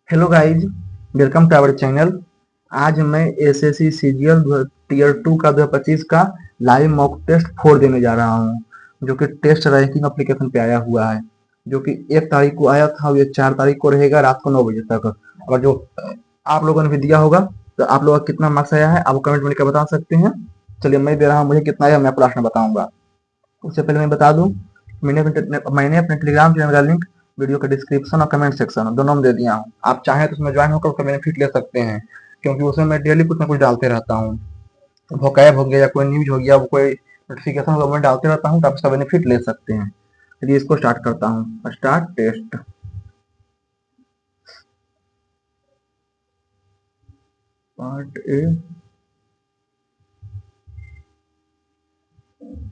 Hello guys, welcome to our channel. आज मैं SSC CGL tier 2 का 2025 का लाइव मॉक टेस्ट 4 देने जा रहा हूं, जो कि टेस्ट रैंकिंग एप्लीकेशन पे आया हुआ है, जो कि 1 तारीख को आया था और ये 4 तारीख को रहेगा रात को 9 बजे तक। और जो आप लोगों ने भी दिया होगा, तो आप लोगों का कितना मार्क्स आया है आप कमेंट में लिखकर बता सकते हैं। चलिए, मैं दे रहा हूँ, मुझे कितना आया मैं आपको लास्ट में बताऊंगा। उससे पहले मैं बता दूं, मैंने अपने टेलीग्राम चैनल का लिंक वीडियो के डिस्क्रिप्शन और कमेंट सेक्शन दोनों में दे दिया हूँ। आप चाहें तो उसमें ज्वाइन होकर उसका बेनिफिट ले सकते हैं, क्योंकि उसमें मैं डेली कुछ ना कुछ डालते रहता हूँ। वोकैब हो गया या कोई न्यूज हो गया, वो कोई नोटिफिकेशन होगा, मैं डालते रहता हूँ, तो आप उसका बेनिफिट ले सकते हैं। चलिए, इसको स्टार्ट करता हूँ। Start test. पार्ट ए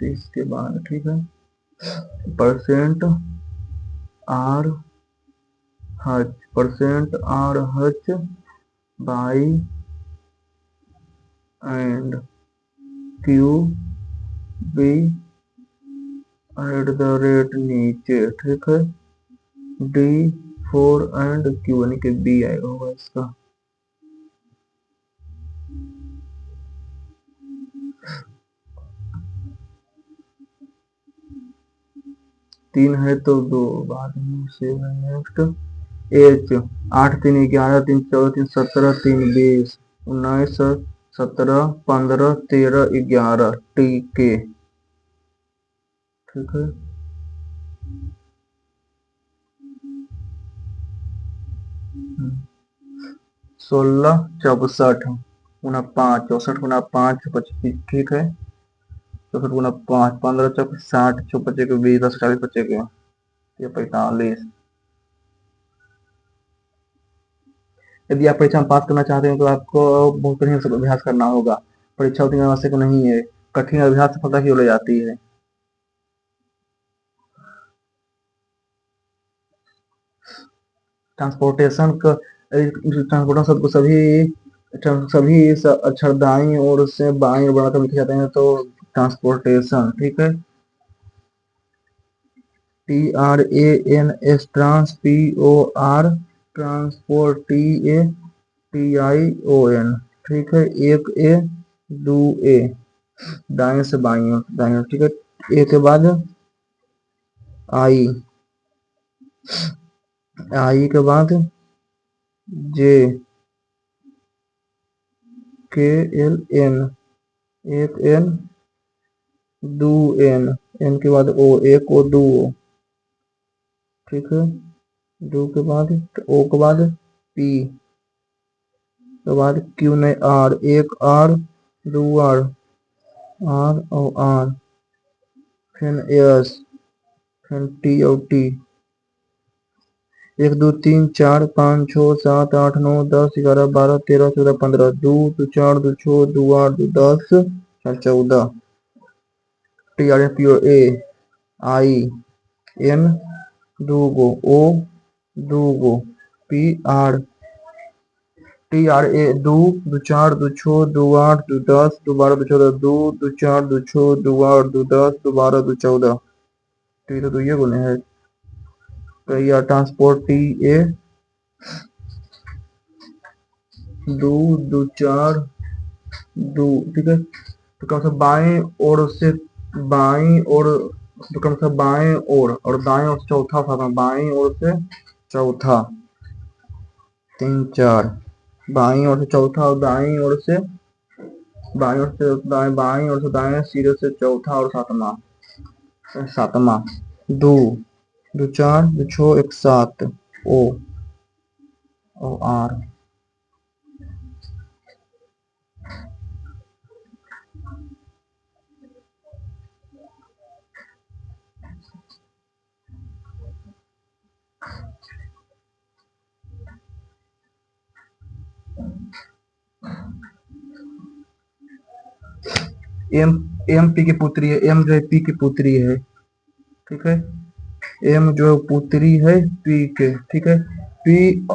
30 के बाद, ठीक है। परसेंट आर हच बाई एंड क्यू बी @ नीचे, ठीक है। D4 एंड क्यू, यानी कि बी आएगा होगा इसका। तीन है तो दो बाद में से नेक्स्ट। एच 8 3 11 3 14 3 17 3 20 19 17 15 13 11 टी के, ठीक है। 16 64 गुना 5 64 गुना 5 25, ठीक है। 64 गुना 5 15 चौक 60 चौक बचे के 20 10 40 बचे के ये 45। यदि आप परीक्षा में पास करना चाहते हैं तो आपको बहुत कठिन से अभ्यास करना होगा। परीक्षा उतनी आवश्यक नहीं है, कठिन अभ्यास सफलता की ओर ले जाती है। ट्रांसपोर्टेशन शब्द को सभी अक्षर दाईं ओर से बाईं ओर बढ़ाकर लिखे जाते हैं, तो ट्रांसपोर्टेशन, ठीक है। TRANS trans, POR transport, TION, ठीक है। एक ए दो ए, दाएं से बाईं ओर दाईं ओर, ठीक है। ए के बाद आई के बाद जे के एल एन, एक एन दो एन, एन के बाद ओ, एक ओ दो ओ, ठीक है। दो के बाद ओ के बाद पी के बाद क्यू ने आर, एक आर दो आर, आर और आर, फिर एस, फिर टी और T. 1 2 3 4 5 6 7 8 9 10 11 12 13 14 15 2 2 4 2 6 2 8 2 10 14। T R P O A I N दो गो ओ दो गो पी आर, TRA दो दो 4 2 6 2 8 2 10 2 12 2 14 2 2 4 2 6 2 8 2 10 2 12 2 14। टी तो ये गुने है, तो यह ट्रांसपोर्ट टी ए दो दो 4 2, ठीक है। तो कम से बाएं ओर से बाएं ओर, तो कम से बाएं ओर और दाएं ओर से चौथा था, बाएं ओर से चौथा 3 4, बाईं ओर से चौथा और दाएं ओर से बाईं ओर से दाएं, बाईं ओर से दाएं सिरे से चौथा और सातवां दो दो 4 2 6 1 7 ओ और आर। एम पी की पुत्री है, एम जो है पी की पुत्री है, ठीक है। एम जो है पुत्री है पी के, ठीक है। पी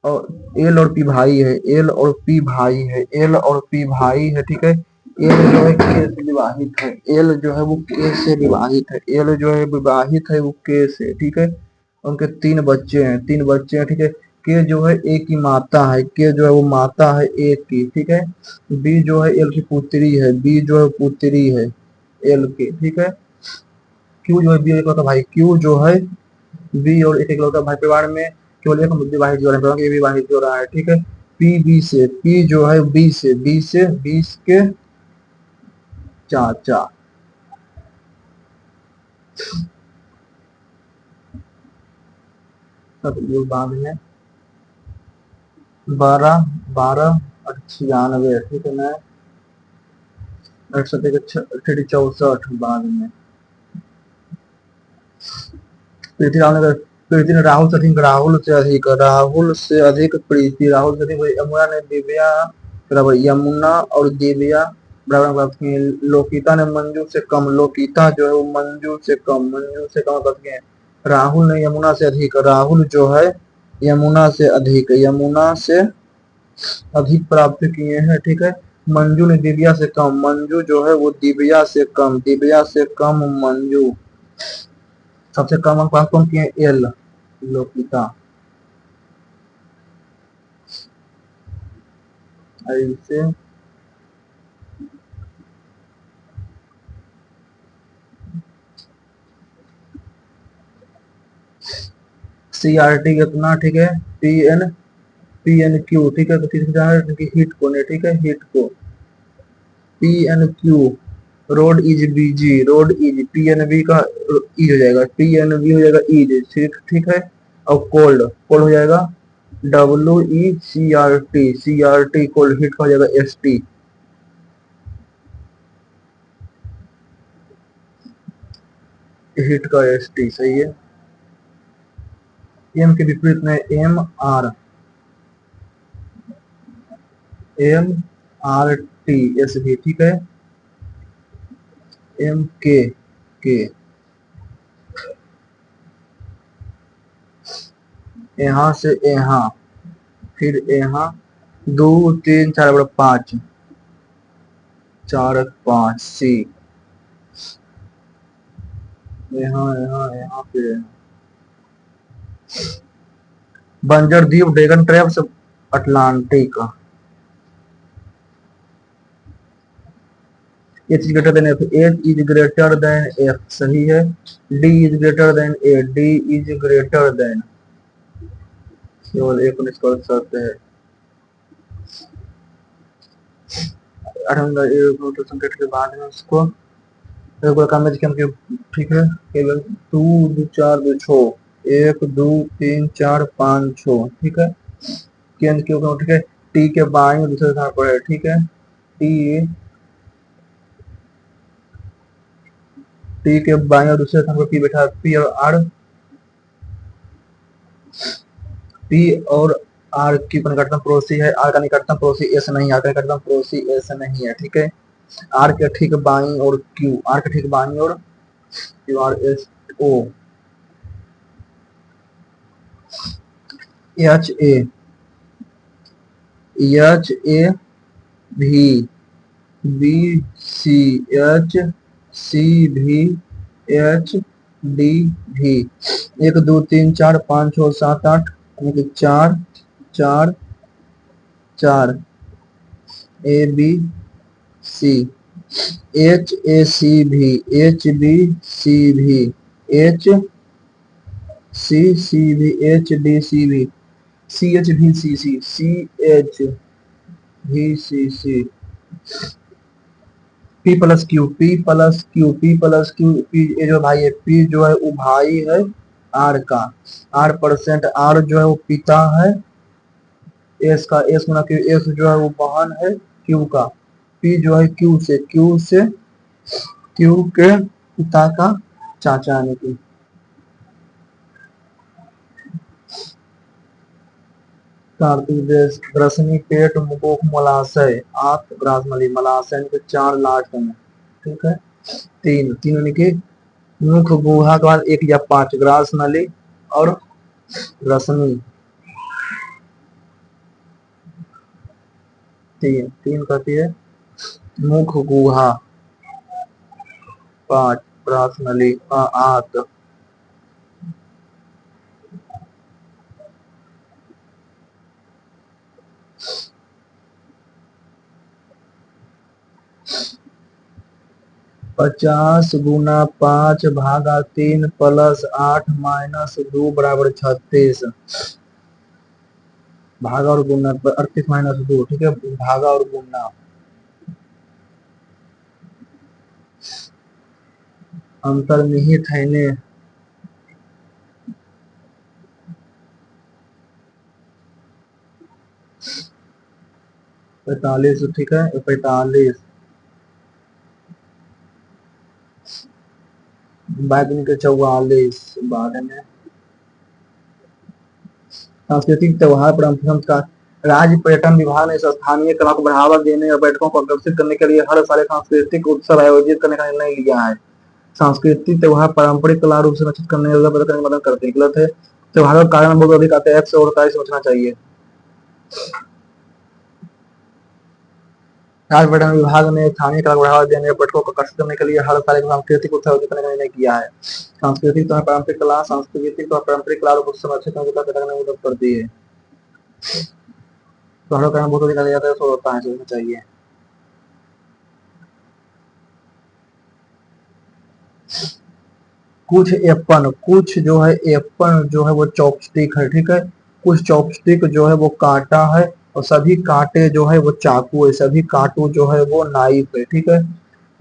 और एल और पी भाई है, एल और पी भाई है, एल और पी भाई है, ठीक है। एल जो है के से विवाहित है, एल जो है वो के से विवाहित है, एल जो है विवाहित है वो के से, ठीक है। उनके 3 बच्चे हैं, 3 बच्चे हैं, ठीक है। के जो है ए की माता है, के जो है वो माता है ए की, ठीक है। बी जो है एल की पुत्री है, बी जो है पुत्री है एल की, ठीक है। क्यू जो है बी एक लौता भाई, क्यू जो है बी और एक लौता भाई परिवार में केवल एक विवाहित जोड़ा है, ये विवाहित जोड़ा है, ठीक है। पी बी से, पी जो है बी से, बी से 20 के चाचा, सब लोग बाद में 12 12 और 96, ठीक है ना। 64 बाद में प्रीति राहुल ने, प्रीति ने राहुल से अधिक, राहुल से अधिक, राहुल से अधिक प्रीति, राहुल से अधिक यमुना ने दिव्या बराबर यमुना और दिव्या बराबर प्राप्त किए। लोकिता ने मंजू से कम, लोकिता जो है वो मंजू से कम, मंजू से कम प्राप्त किए। राहुल ने यमुना से अधिक, राहुल जो है यमुना से अधिक, यमुना से अधिक प्राप्त किए हैं, ठीक है। मंजू ने दिव्या से कम, मंजू जो है वो दिव्या से कम, दिव्या से कम मंजू। सबसे कम अंक प्राप्त कौन किए? एल, लोकिता। ऐसे सी आर टी कितना, ठीक है। P N, P N Q, ठीक है। तो किसका है हिट को ने, ठीक है, हिट को P N Q. Road is BG, road is P N B का ई हो जाएगा, पी एन बी हो जाएगा इज, ठीक ठीक है। और कोल्ड, कोल्ड हो जाएगा W E C R T, C R T cold, hit का हो जाएगा एस टी, हिट का एस टी, सही है। एम के विपरीत में M R, M R T S भी, ठीक है। एम के यहाँ से यहाँ, फिर यहाँ 2 3 4 बड़ा 5, 4 5 सी, यहाँ यहाँ यहाँ फिर बंजर द्वीप, dragon traps, Atlantic. H is greater than F, H is greater than F, सही है। D is greater than A, D is greater than, केवल एक निष्कर्ष शर्त है। संकेत के बाद में उसको काम ठीक है। केवल 2 2 4 2 6, 1 2 3 4 5 6, ठीक है। केंद्र क्यों, ठीक है। टी के बाएं दूसरे स्थान पर है, ठीक है। टी, टी के बाएं और दूसरे स्थान पर पी बैठा है, पी और आर, पी और आर की निकटतम पड़ोसी है, आर का निकटतम पड़ोसी एस नहीं, आर का निकटतम पड़ोसी एस नहीं है, ठीक है। आर के ठीक बाई और क्यू, आर के ठीक बाई और Q R S O, H A भी, बी सी, एच सी भी, एच डी भी। 1 2 3 4 5 6 7 8, 4 4 4, ए बी सी, एच ए सी भी, एच बी सी भी, एच सी सी भी, एच डी सी भी, सी एच भी सी सी, सी एच भी C C, P plus Q, P plus Q, P plus Q, P ये जो भाई है, पी जो है वो भाई है आर का, आर परसेंट, आर जो है वो पिता है एस का, एस गुना क्यू, एस जो है वो बहन है क्यू का, पी जो है क्यू से, क्यू से क्यू के पिता का चाचा यानी कि कार्तिक ग्रसनी पेट मुकोक मलाशय आंत ग्रासमली, मलाशय के 4 लास्ट में, ठीक है। 3 3 यानी कि मुख गुहा के बाद 1 या 5 ग्रास नली और रसनी, 3 3 कहती है मुख गुहा, 5 ग्रास नली आंत, 50 गुना 5 भागा 3 प्लस 8 माइनस 2 बराबर 36। भागा और गुना 38 माइनस 2, ठीक है, भागा और गुना अंतर्निहित है ने 45, ठीक है, 45 बाद के 44 बाद में सांस्कृतिक त्योहार परंपरा का राज्य पर्यटन विभाग ने स्थानीय कला को बढ़ावा देने और पर्यटकों को आकर्षित करने के लिए हर साल सांस्कृतिक उत्सव आयोजित करने का निर्णय लिया है। सांस्कृतिक त्योहार पारंपरिक कला रूप से नष्ट करने और प्रदर्शन करने में मदद करते हैं। गलत है। त्योहारों का कारण बहुत अधिक आते हैं, एक्स और कार्य समझना चाहिए। राज्य पर्यटन विभाग ने स्थानीय कला को बढ़ावा देने और पर्यटकों को आकर्षित करने के लिए हर साल सांस्कृतिक उत्सव आयोजित करने का निर्णय किया है। सांस्कृतिक और पारंपरिक कला रूप से संरक्षित करने में मदद करती है। त्योहारों का कारण बहुत अधिक आता है, एक्स होता है, समझना चाहिए। कुछ एप्पन, कुछ जो है एप्पन जो है वो चॉपस्टिक है, ठीक है, कुछ चॉपस्टिक जो है वो कांटा है और सभी कांटे जो है वो चाकू है, सभी कांटू जो है वो नाइफ है, ठीक है।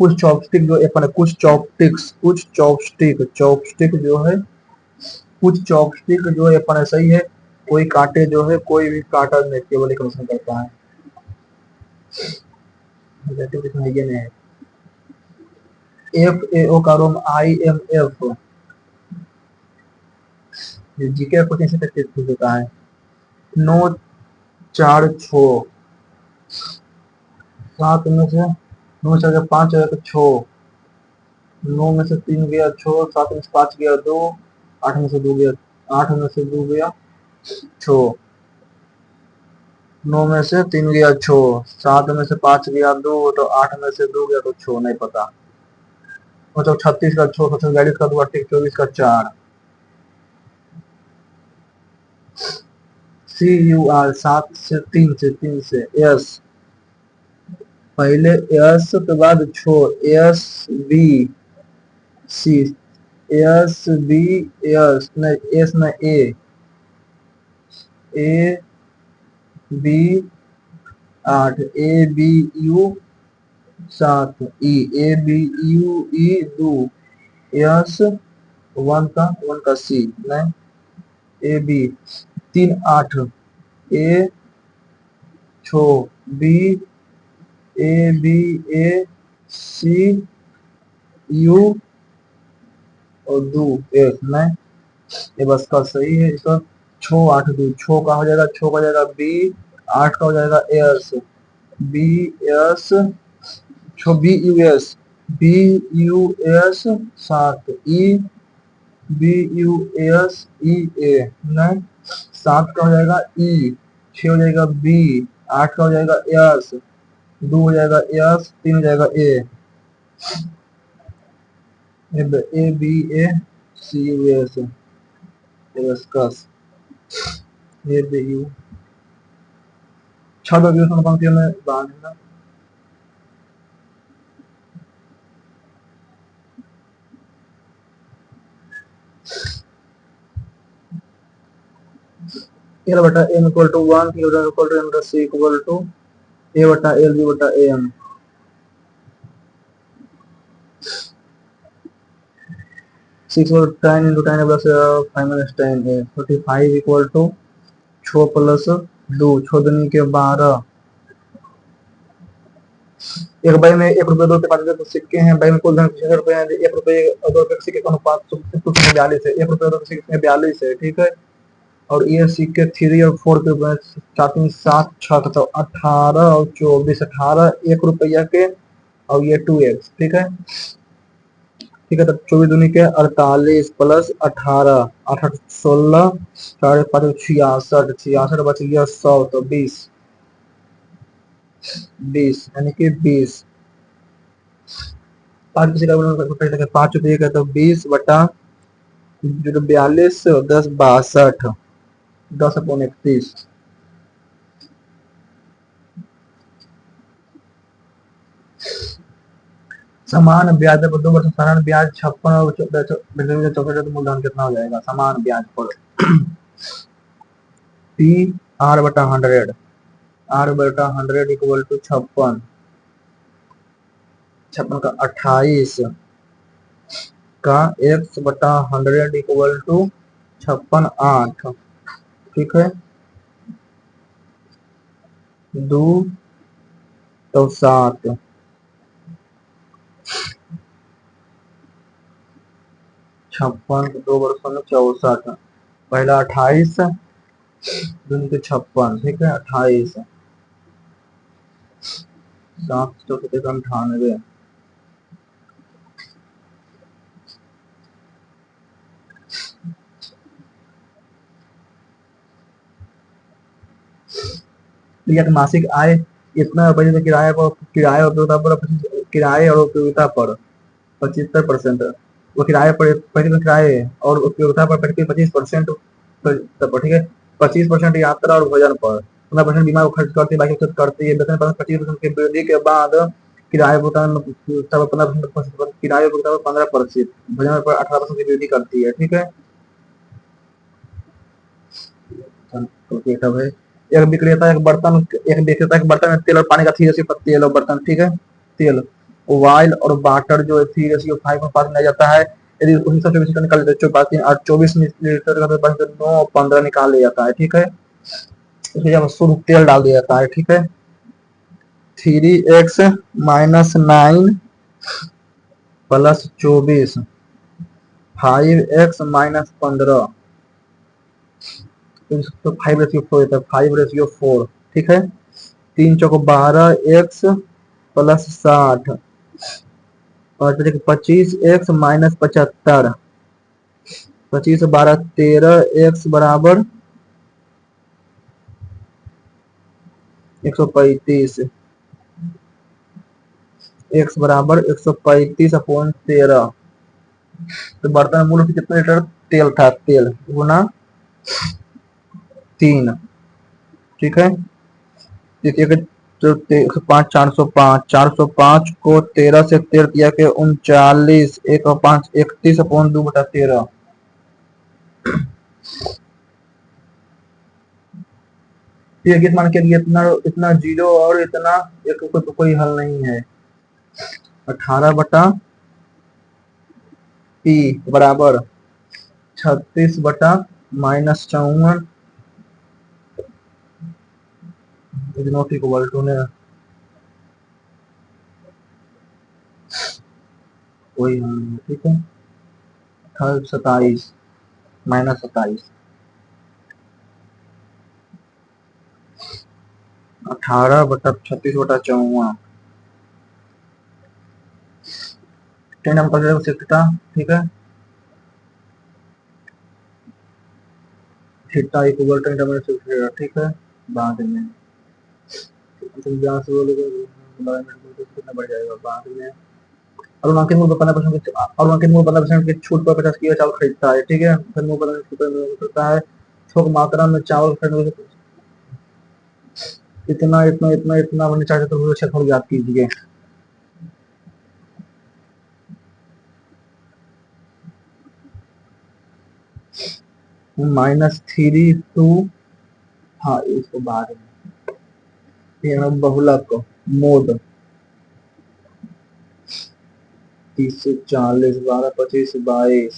कुछ चॉपस्टिक जो एप्पन है, कुछ चॉपस्टिक्स, कुछ चॉपस्टिक, चॉपस्टिक जो है, कुछ चॉपस्टिक जो है एप्पन है, सही है। कोई कांटे जो है, कोई भी कांटा नहीं केवल एक रोशन करता है। ये नहीं है। एफ ए ओ का Rome I M F, GK question से प्रैक्टिस होता है। 9 4 6 7 में से 9 से 5 आया तो 6, 9 में से 3 गया 6, 7 में से 5 गया 2, 8 में से 2 गया, 8 में से 2 गया 6, 9 में से 3 गया 6, 7 में से 5 गया 2, तो 8 में से 2 गया तो 6 नहीं पता। मतलब 36 का 6, 42 का 2, 24 का 4, सी यू आर 7 से 3 से 3 से एस, पहले एस के बाद छो S B C, S B S नहीं, एस ना A B 8, A B U 7, A B U E 2, S 1 का सी नहीं, ए बी 3 8, ए छो B, A B A C U और 2 एस नहीं, ये बस का सही है। इसका 6 8 2, 6 का हो जाएगा, 6 का हो जाएगा बी, 8 का हो जाएगा S, B S, 6 B U S, B U S 7 E, B U S E A नहीं, 7 का हो जाएगा ई, 6 हो जाएगा बी, 8 का हो जाएगा एस, 2 हो जाएगा एस, 3 हो जाएगा A B A C U S, बस ये बी यू 6 पंक्तियों में बांधना। एल बटा एम इक्वल टू 1, ए बटा इक्वल टू एम बटा सी इक्वल टू ए बटा एल बी बटा एम। 6 और 10 into 10 प्लस 5 minus 10 है 45 इक्वल टू 6 प्लस 2, 6 दूनी के 12। एक बाई में 1 रुपये 2 रुपये 5 रुपये सिक्के हैं, बाई में कुल धन 6 रुपये हैं, 1 रुपये और 2 रुपये सिक्के का अनुपात 42 है, 1 रुपये और 2 रुपये सिक्के 42 है, ठीक है। और ये सिक्के 3 और 4 के ऊपर 7 7 6 तो 18 और 24, 18 1 रुपया के और ये 2x, ठीक है, ठीक है। तो 24 दूनी के 48 प्लस 18, 18 16, 5 66, 66 बच गया 100 तो 20, 20 यानी कि 20 5 रुपये का तो 20 बटा 42, 10 62, 10/31। समान ब्याज दर पर 2 वर्ष साधारण ब्याज 56 और 64 तो मूलधन कितना हो जाएगा समान ब्याज पर पी आर बटा 100 आर बटा 100 इक्वल टू 56 56 का 28 का x बटा 100 इक्वल टू 56 8 ठीक है 2 तो 7 56 2 वर्षों में 64 पहला 28 दूनी के 56 ठीक है 28 7 98 यह मासिक आय इतना रुपये किराए पर किराए और उपयोगिता पर किराए और उपयोगिता पर 75% वो किराए पर प्रतिदिन किराए और उपयोगिता पर प्रतिदिन 25% ठीक है 25% यात्रा और भोजन पर 15% बीमा को खर्च करती है बाकी खर्च करती है वेतन पर 25% की वृद्धि के बाद किराए भुगतान 15% किराए भुगतान 15% भोजन पर 18% की वृद्धि करती है ठीक है तो एक विक्रेता एक बर्तन में तेल और पानी का 3:5 तेल और बर्तन ठीक है तेल वाइल और वाटर जो 3:5 में पास नहीं जाता है यदि उसी सब 24 लीटर निकाल लेते हैं 24 लीटर का 9 15 निकाल लिया जाता है ठीक है उसके जब शुद्ध तेल डाल दिया जाता है ठीक है 3x - 9 + 24 5x - 15 तो 5:4 ठीक है 3 चौक 12 x + 60 और 25x - 75 25 12 13 x बराबर 135 x बराबर 135/13 तो बर्तन मूल कितना लीटर तेल था तेल गुना 3 ठीक है तो 5 405 को 13 से 13 किया के 39 1 और 5 31/2/13 ये मान के लिए इतना इतना जीरो और इतना एक तो कोई हल नहीं है 18 बटा पी बराबर 36 बटा -54 नॉट इक्वल टू ने कोई हल नहीं ठीक है 27 -27 18 बटा 36 बटा 54 10 नंबर थीटा ठीक है थीटा इक्वल टू 10 नंबर ठीक है बाद में कितना बढ़ जाएगा बाद में और अंकित मूल 15% की छूट पर 50 किलो चावल खरीदता है ठीक है फिर मूल 15% करता है थोक मात्रा में चावल खरीदने इतना इतना इतना इतना होने चाहिए तो अच्छा थोड़ी याद कीजिए -3 2 हाँ इसको बाद में बहुलक मोड 30 से 40 12 25 22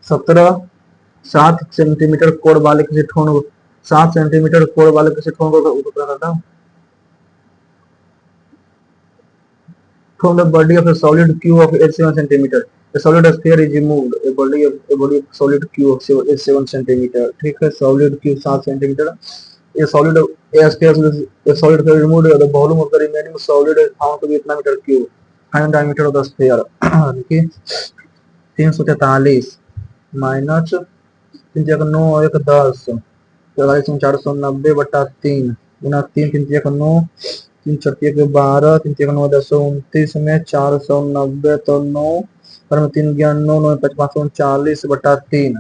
17 7 सेंटीमीटर कोण वाले किसी ठोन 7 सेंटीमीटर कोण वाले किसी ठोन को करता from the body of a solid cube of 87 centimeter. The solid sphere is removed. A body of solid cube of 87 centimeter. ठीक है solid cube 7 centimeter. A solid a solid sphere removed. The volume of the remaining solid is found to be इतना metre cube. Find diameter of the sphere. देखिए 343 minus 3 9 1 10 4490/3 गुना 3 3 9 3 छत्तीस 12 3 3 9 10 29 में 490 तो 9 पर में 3 9 9 539/3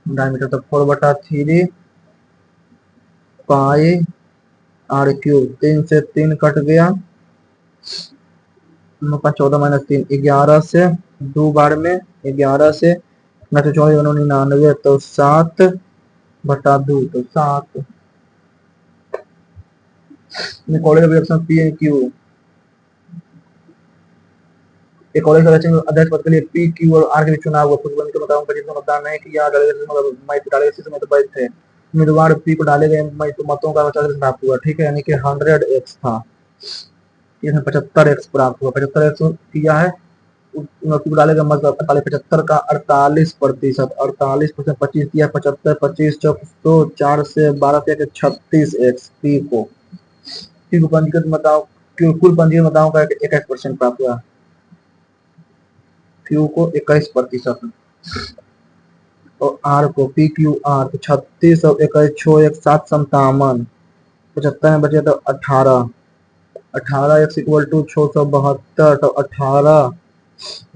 diameter तो 4/3 पाई आर क्यूब, 3 से 3 कट गया, 14 - 3 11 से, 2 बार में 11 से, न तो 24 - 99 तो 7/2 तो 7। कॉलेज का ऑप्शन पी एन क्यू, एक कॉलेज का अध्यक्ष पद के लिए पी क्यू और आर के बीच चुनाव हुआ। प्रतिबंध के मुताबिक जिसने मतदान नहीं किया डाले में तो वैध थे। उम्मीदवार पी को डाले गए मतों का 50 प्राप्त हुआ, ठीक है, यानी कि 100x था, इसमें 75x प्राप्त हुआ, 75x किया है, डाले गए मत 75 का 48%, 48% 25 किया, 75 25 तो 4 से 12 से 36x पी को पंजीकृत मतदाताओं, कुल पंजीकृत मतदाताओं का 21% प्राप्त हुआ, क्यू को 21% और आर को पी क्यू आर तो 36 और 21 6 1 7 57, 75 में बचे तो 18, 18 x इक्वल टू 672 तो 18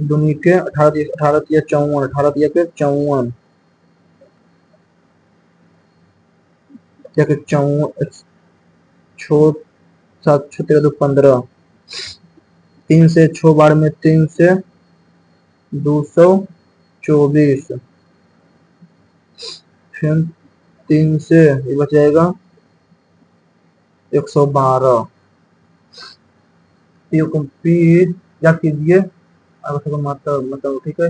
दुनी के 18 दिया 54, 18 दिया के 54 या कि 54 छो 7 6 13 2 15, 3 से 6 बार में 3 से 224, फिर 3 से ये बच जाएगा 112, पी या कीजिए मतलब ठीक है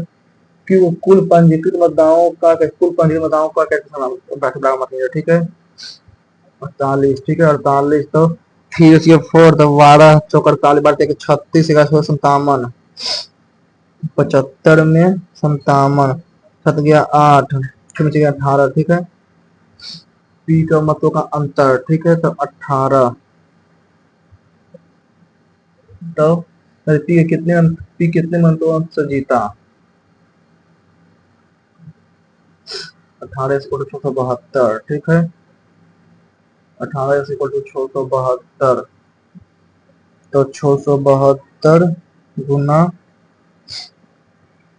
कि वो कुल पंजीकृत मतदाताओं का कैसे मतलब, ठीक है 48, ठीक है 48 तो 3 तो 12 चौक 48 बार 36 57, 75 में 57, 7 गया 8, 6 गया 18, ठीक है, पी का मतों का अंतर, ठीक है, तो 18 तो पी कितने मतों से जीता, 18 से 672, ठीक है, 18 से 672 तो 672 गुना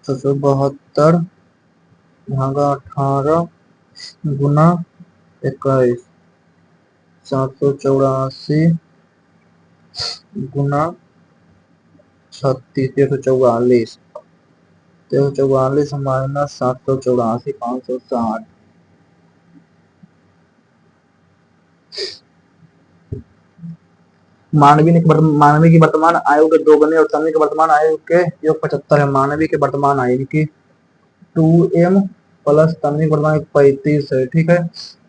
672 भागा 18 गुना 21, 784 गुना 36, 344, 344 माइनस 784 560, मानवी की वर्तमान आयु के 2 गुने और तन्वी के वर्तमान आयु के योग 75 है। मानवी के वर्तमान आयु की 2m प्लस तन्वी वर्तमान आयु 35 है, ठीक है,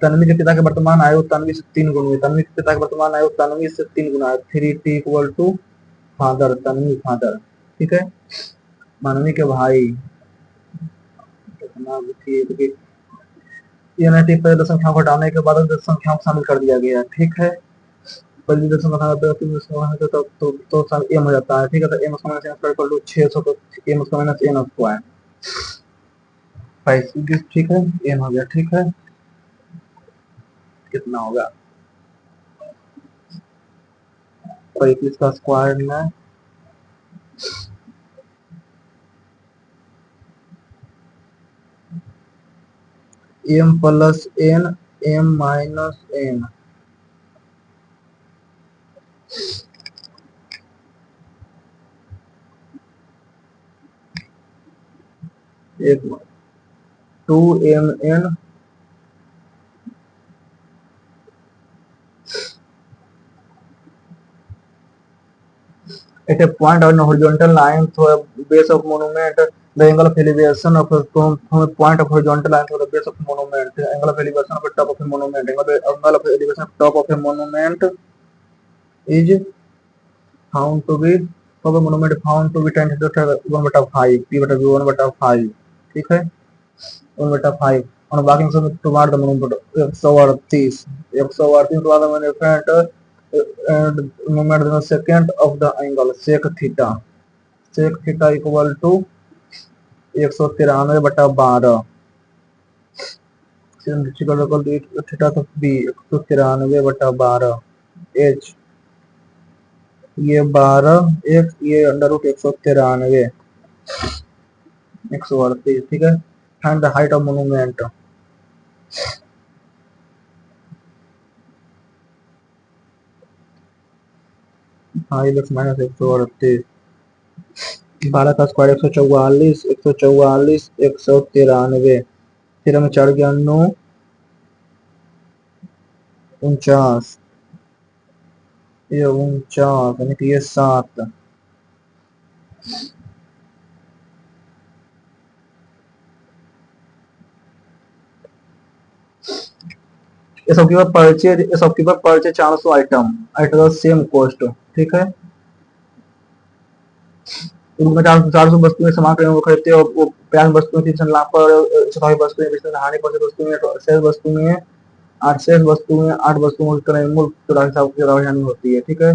तन्वी के पिता के वर्तमान आयु तन्वी से 3 गुना, तन्वी के पिता के वर्तमान आयु तन्वी से 3 गुना है, 3t equal to father Tanvi father, ठीक है, मानवी के भाई पहले 10 संख्याओं को हटाने के बाद 10 संख्याओं को शामिल कर दिया गया, ठीक है, पहली 10 संख्या तो एम हो जाता है, ठीक है, तो एम उसका माइनस एन स्क्वायर 600 तो एम उसका माइनस एन स्क्वायर 5, ठीक है, एन हो गया, ठीक है, कितना होगा 35 का स्क्वायर में M plus N M minus N, एक 2mn at a point on a horizontal line to a base of monument, the angle of elevation of from a point of horizontal line to the base of monument, the angle of elevation of the top of a monument, angle of elevation of top of a monument is found to be of a monument found to be 10⁵ p बटा v 1/5, ठीक है, 1/5 on walking toward the monument 138, 138 toward the monument and moment the second of the angle sec theta equal to 193/12, theta तो बी 193/12 एच, ये 12 x, ये under root 193 138, ठीक है, find the height of monument, five x minus 138, 12 का square 144, 144, 193, फिर हमें 4 × 9 49, ये 49 यानी कि ये 7। ये सबके बाद परचेज, ये सबके बाद purchase 400 item at the same cost, ठीक है। उनमें 400 वस्तुएं सामान खरीदते हो, वो 50 वस्तुएं 300 लाभ पर, 27 वस्तुएं बेचते हानि पर, वस्तुएं 6 वस्तुएं 8 शेष वस्तुएं 8 वस्तुओं की तरह मूल 84 हानि होती है, ठीक है।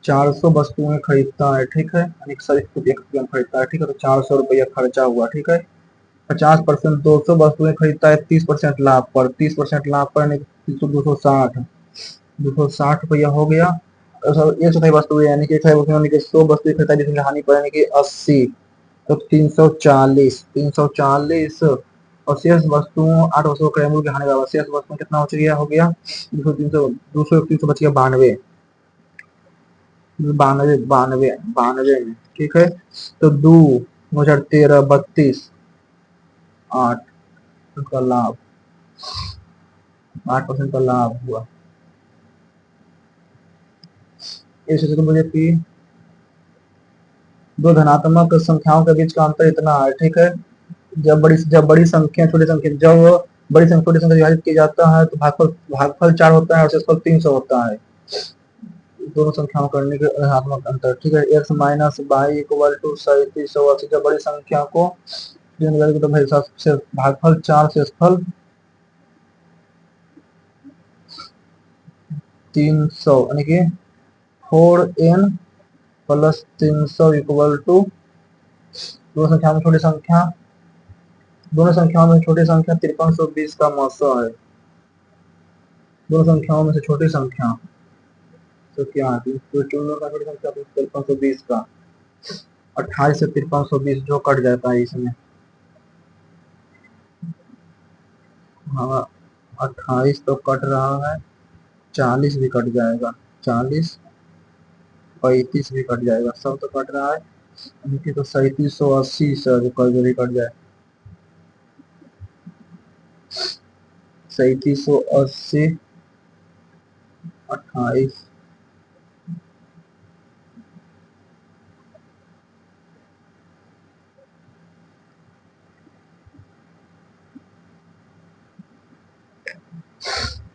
400 वस्तुएं खरीदता है, ठीक है, खरीदता है, ठीक है, तो 400 रुपया खर्चा हुआ, ठीक है। 50% 200 वस्तुएं खरीदता है 30% लाभ पर, 30% लाभ पर 260, 260 रुपया हो गया। एक चौथाई वस्तु यानी कि 100 वस्तु खरीदता है जिसमें हानि पर यानी कि 80, तो 340, 340 और शेष वस्तुओं 8 वस्तुओं का मूल्य हानि बराबर, शेष वस्तुओं कितना हो गया, हो गया 200, 300, 200 300 बच गया 92, 92, 92, 92 में, ठीक है। तो 2013 32 8 का लाभ, 8% का लाभ हुआ। इस तो मुझे कि दो धनात्मक संख्याओं के बीच का अंतर इतना है, ठीक है। जब बड़ी संख्या छोटी संख्या, जब बड़ी संख्या छोटी संख्या विभाजित किया जाता है तो भागफल 4 होता है और शेषफल 300 होता है। दोनों संख्याओं करने के धनात्मक अंतर, ठीक है। x minus Y equal to 3780, जब बड़ी संख्या को तो भागफल 4 शेषफल 300 यानी कि 4n प्लस 300 इक्वल टू, दोनों संख्याओं में छोटी संख्या, दोनों संख्याओं में छोटी संख्या 5320 का मौसा है। दोनों संख्याओं में से छोटी संख्या तो क्या है, तो छोटी संख्या 5320 का 28 से 5320 जो कट जाता है इसमें, हाँ 28 तो कट रहा है, 40 भी कट जाएगा, 40 35 भी कट जाएगा, सब तो कट रहा है। इनकी तो 3780 से कर्ज भी कट जाए, 3780 28,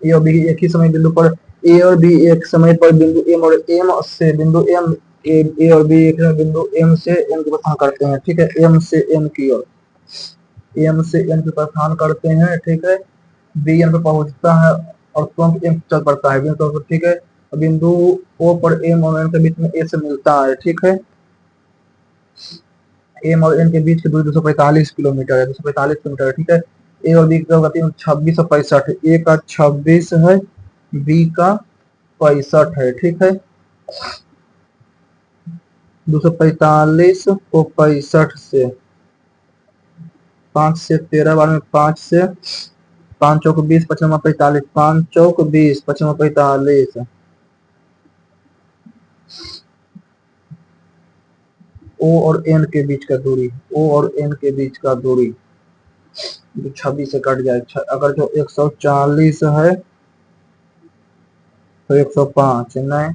ए और बी एक ही समय बिंदु पर, ए और बी एक समय पर बिंदु एम और एम से बिंदु एम, ए और बी एक समय बिंदु एम से एम की प्रस्थान करते हैं, ठीक है। एम से एम की ओर, एम से एम की प्रस्थान करते हैं, ठीक है। बी एम पे पहुंचता है और तुरंत एम चल पड़ता है बिंदु पर, ठीक है। बिंदु ओ पर एम और एम के बीच में ए से मिलता है, ठीक है। एम और एन के बीच की दूरी 245 किलोमीटर है, 245 किलोमीटर, ठीक है। ए और बी की गति 2665, ए का 26 है, बी का 65 है, ठीक है। 245 को 65 से 5 से 13 बार में 5 से 5 चौक 20 55 45, 5 चौक 20 55 45, ओ और एन के बीच का दूरी, ओ और एन के बीच का दूरी 26 से कट जाए, अगर जो 140 है तो 105 नहीं,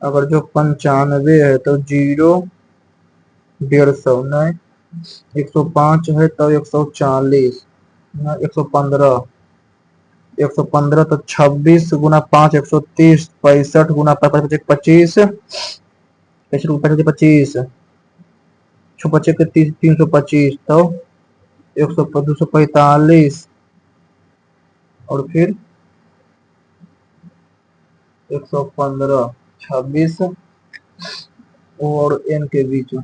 अगर जो 95 है तो 0 150 नहीं, 105 है तो 140 नहीं, 115, 115 तो 26 गुना 5 130, 65 गुना 25 25, 25 25 के 30 325, तो 245 और फिर 115, 26 और एन के बीच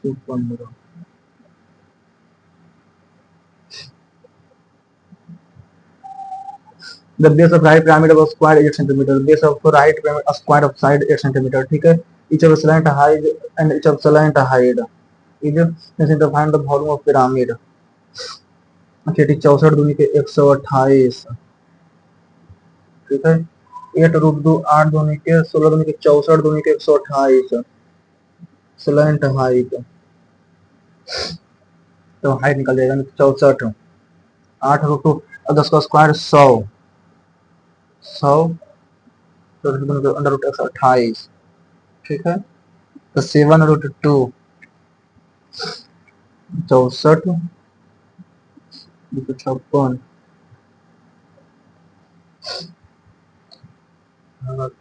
15। The base of right pyramid of a square 8 centimeter. Base of right pyramid a square of side 8 centimeter. ठीक है. Each of slant height and each of slant height. इधर जैसे the find the volume of pyramid. Cheti 64 दूनी के 128, ठीक है। 8 root 2 8 दूनी के 16 दूनी के 64 दूनी के 128, स्लेंट हाइट, तो हाइट निकल जाएगा 64। 8 रूट 2 और 10 का स्क्वायर 100, 100 तो अंडर रूट 128, ठीक है। तो 7 root 2 64, 256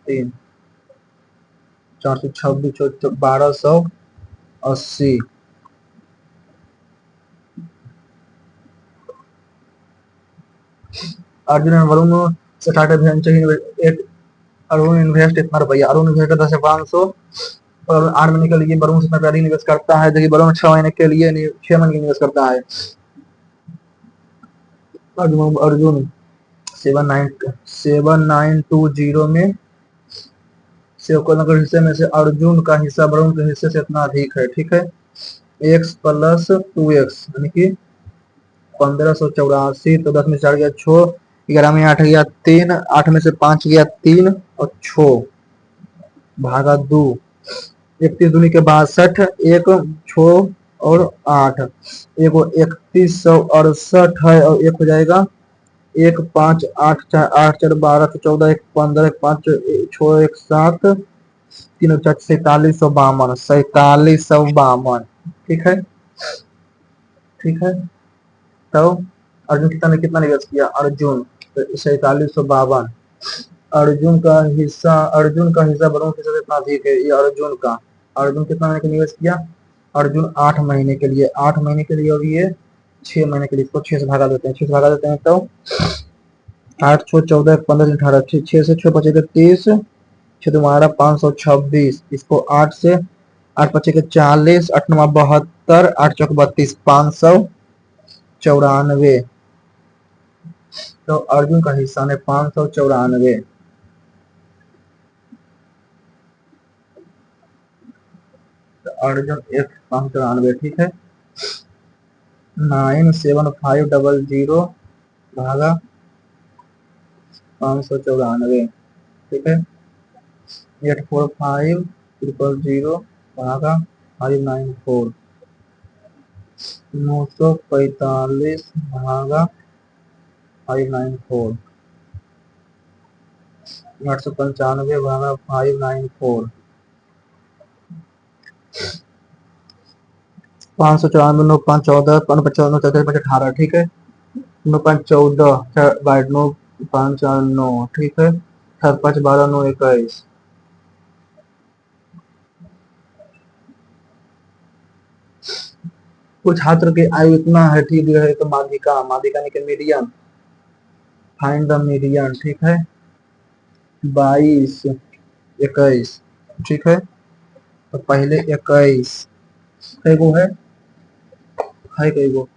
3 426 1280। Arjun and Varun startup venture Arun invest इतना रुपया, अरुण इन्वेस्ट करता है 500 और 8 महीने के लिए वरुण इतना पैसा इन्वेस्ट करता है। देखिए वरुण 6 महीने के लिए 6 महीने इन्वेस्ट करता है। अर्जुन 7920 में सेवकों हिस्से में से अर्जुन का हिस्सा वरुण के हिस्से से इतना अधिक है, ठीक है। x प्लस 2x यानी कि 1584, तो 10 में 4 गया 6, 11 में 8 गया 3, 8 में से 5 गया 3 और 6 भागा 2, 31 दूनी के 62, 1 6 और 8, एक 3168 है और एक हो जाएगा 1 5 8 4 8 4 12 14 1 15 1 5 6 1 7 3 4 4752, 4752, ठीक है, ठीक है। तो अर्जुन कितना निवेश किया अर्जुन, तो 4752। अर्जुन का हिस्सा वरुण के हिस्से से इतना अधिक है, ये अर्जुन का। अर्जुन कितना महीने का निवेश किया, अर्जुन 8 महीने के लिए, 8 महीने के लिए, और ये 6 महीने के लिए। इसको 6 से भागा देते हैं, 6 से भागा देते हैं तो 8 6 14 15 18, 6 से 6 बचेगा 30, 6 तुम्हारा 526, इसको 8 से 8 बचेगा 40, 8 9 72, 8 चौक 32, 594। तो अर्जुन का हिस्सा ने 594, तो अर्जुन 594, ठीक है। 97500 भागा 594, ठीक है। 84500 भागा 594, 945 भागा 594, 895 भागा 594, 594 9 5 14 5 55 14 18, ठीक है। 9 5 14 बाय 9 5 4 9, ठीक है। 7 5 12 9 21। कुछ छात्र के आयु इतना है, ठीक है। तो माध्यिका यानी कि मीडियन, फाइंड द मीडियन, ठीक है। 22 21, ठीक है। तो पहले 21 कई गो है कई गो,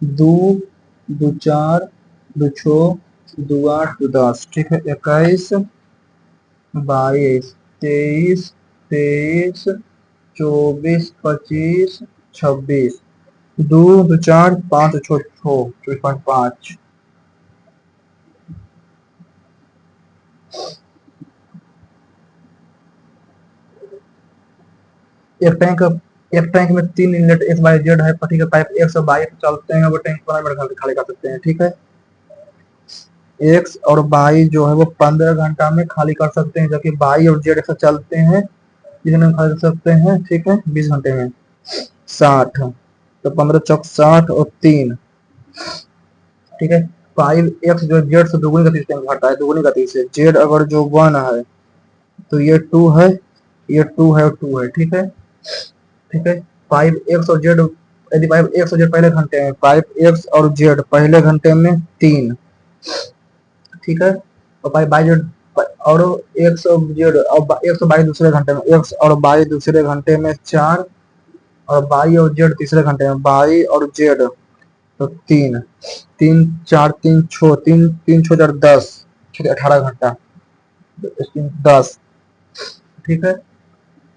2 2 4 2 6 2 8 2 10, ठीक है। 21 22 23 23 24 25 26, 2 2 4 5 6 24.5। एक टैंक में 3 इनलेट एक्स वाई जेड है, पट्टी का पाइप 122 चलते हैं, वो टैंक 15 मिनट खाली कर सकते हैं, ठीक है। एक्स और वाई जो है वो 15 घंटा में खाली कर सकते हैं, जबकि वाई और जेड ऐसा चलते हैं कितने में खाली कर सकते हैं, ठीक है, 20 घंटे में 60, तो 15 चौक 60 और 3, ठीक है। 5 एक्स जो जेड से दुगुनी गति से घटा है, दुगुनी गति से, जेड अगर जो 1 है तो ये 2 है, ये 2 है और 2 है, ठीक है, ठीक है। 5 एक्स और जेड, यदि 5 एक्स और जेड पहले घंटे में, 5 एक्स और जेड पहले घंटे में 3, ठीक है। और 5 बाई जेड और एक्स और जेड और एक्स और बाई दूसरे घंटे में, एक्स और बाई दूसरे घंटे में 4, और बाई और जेड तीसरे घंटे में, बाई और जेड तो 3 3 4 3 6 3 3 6 4 10, ठीक है, 18 घंटा 10, ठीक है।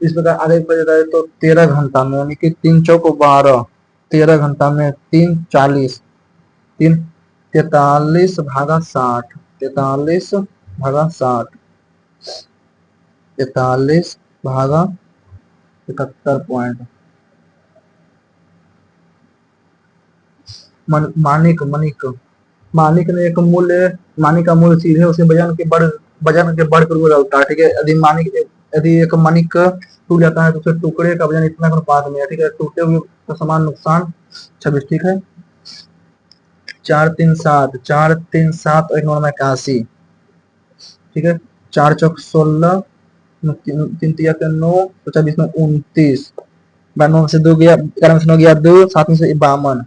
इस प्रकार आगे बढ़ जाए तो 13 घंटा में, यानी कि 3 चौक 12, 13 घंटा में 3 40, 43/60, 43/60, 43/71 पॉइंट। मानिक मनिक मानिक ने एक मूल्य, मानिक का मूल्य सीधे उसे वजन के बढ़ कर होता है। ठीक है, यदि एक मनिक टूट जाता है तो उसे टुकड़े का वजन इतना अनुपात में है। ठीक है, टूटे हुए का समान नुकसान 26। ठीक है, 4 3 7, 4 3 7 1 9 81। ठीक है, 4 चौक 16, 3 3 9, 24 में 29, 92 से 2 गया, 11 में से 9 गया 2, 7 में से 52,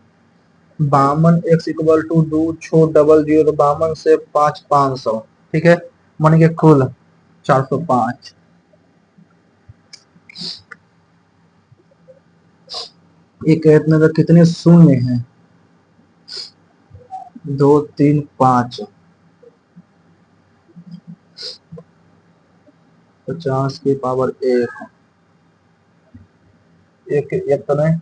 52 x = 2 6 0 0, 52 से 5 500। ठीक है, मन के कुल 405। एक ऐप में कितने शून्य हैं? 2 3 5, 50 की पावर 1, एक तो नहीं,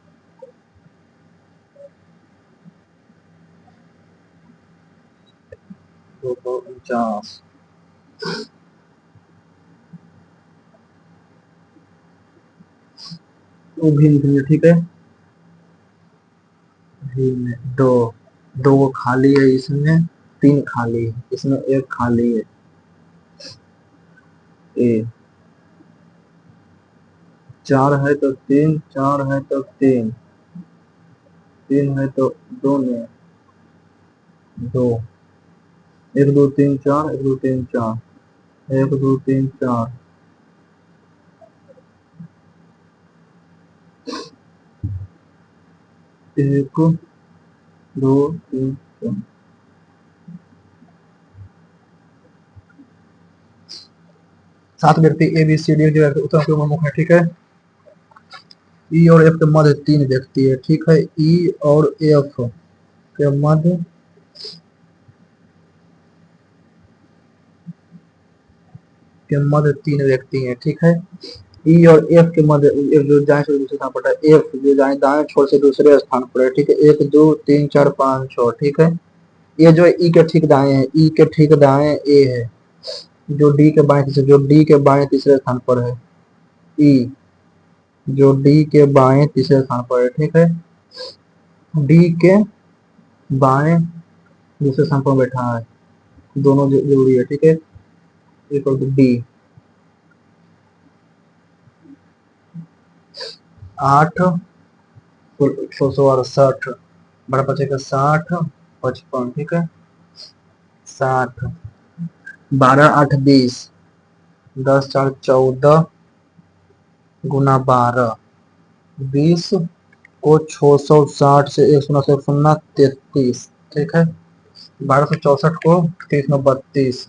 249। वो भी ठीक है, दो दो खाली है इसमें, 3 खाली है इसमें, 1 खाली है। ए 4 है तो 3, 4 है तो 3, 3 है तो 2 में 2, 1 2 3 4, 1 2 3 4, 1 2 3 4, 1 2 3 4। 7 व्यक्ति ए बी सी डी उत्तर के उन्मुख है। ठीक है, ई और एफ के मध्य 3 व्यक्ति है। ठीक है, ई और एफ के मध्य तीन व्यक्ति हैं। ठीक है, ई और एफ के मध्य, एक जो दाएं से दूसरे स्थान पर है, एफ जो दाएं छोर से दूसरे स्थान पर है। ठीक है, 1 2 3 4 5 6। ठीक है, ये जो ई के ठीक दाएं है, ई के ठीक दाएं ए है, जो डी के बाएं तीसरे स्थान पर है। ई जो डी के बाएं तीसरे स्थान पर है। ठीक है, डी के बाएं दूसरे स्थान पर बैठा है, दोनों जरूरी है। ठीक है, इक्वल टू डी 8 168 बड़ा बचेगा 60 55। ठीक है, 60, 12 8 20, 10 4 14 गुना 12, 20 को 660 से 1 0 33। ठीक है, 1264 को 30 में 32,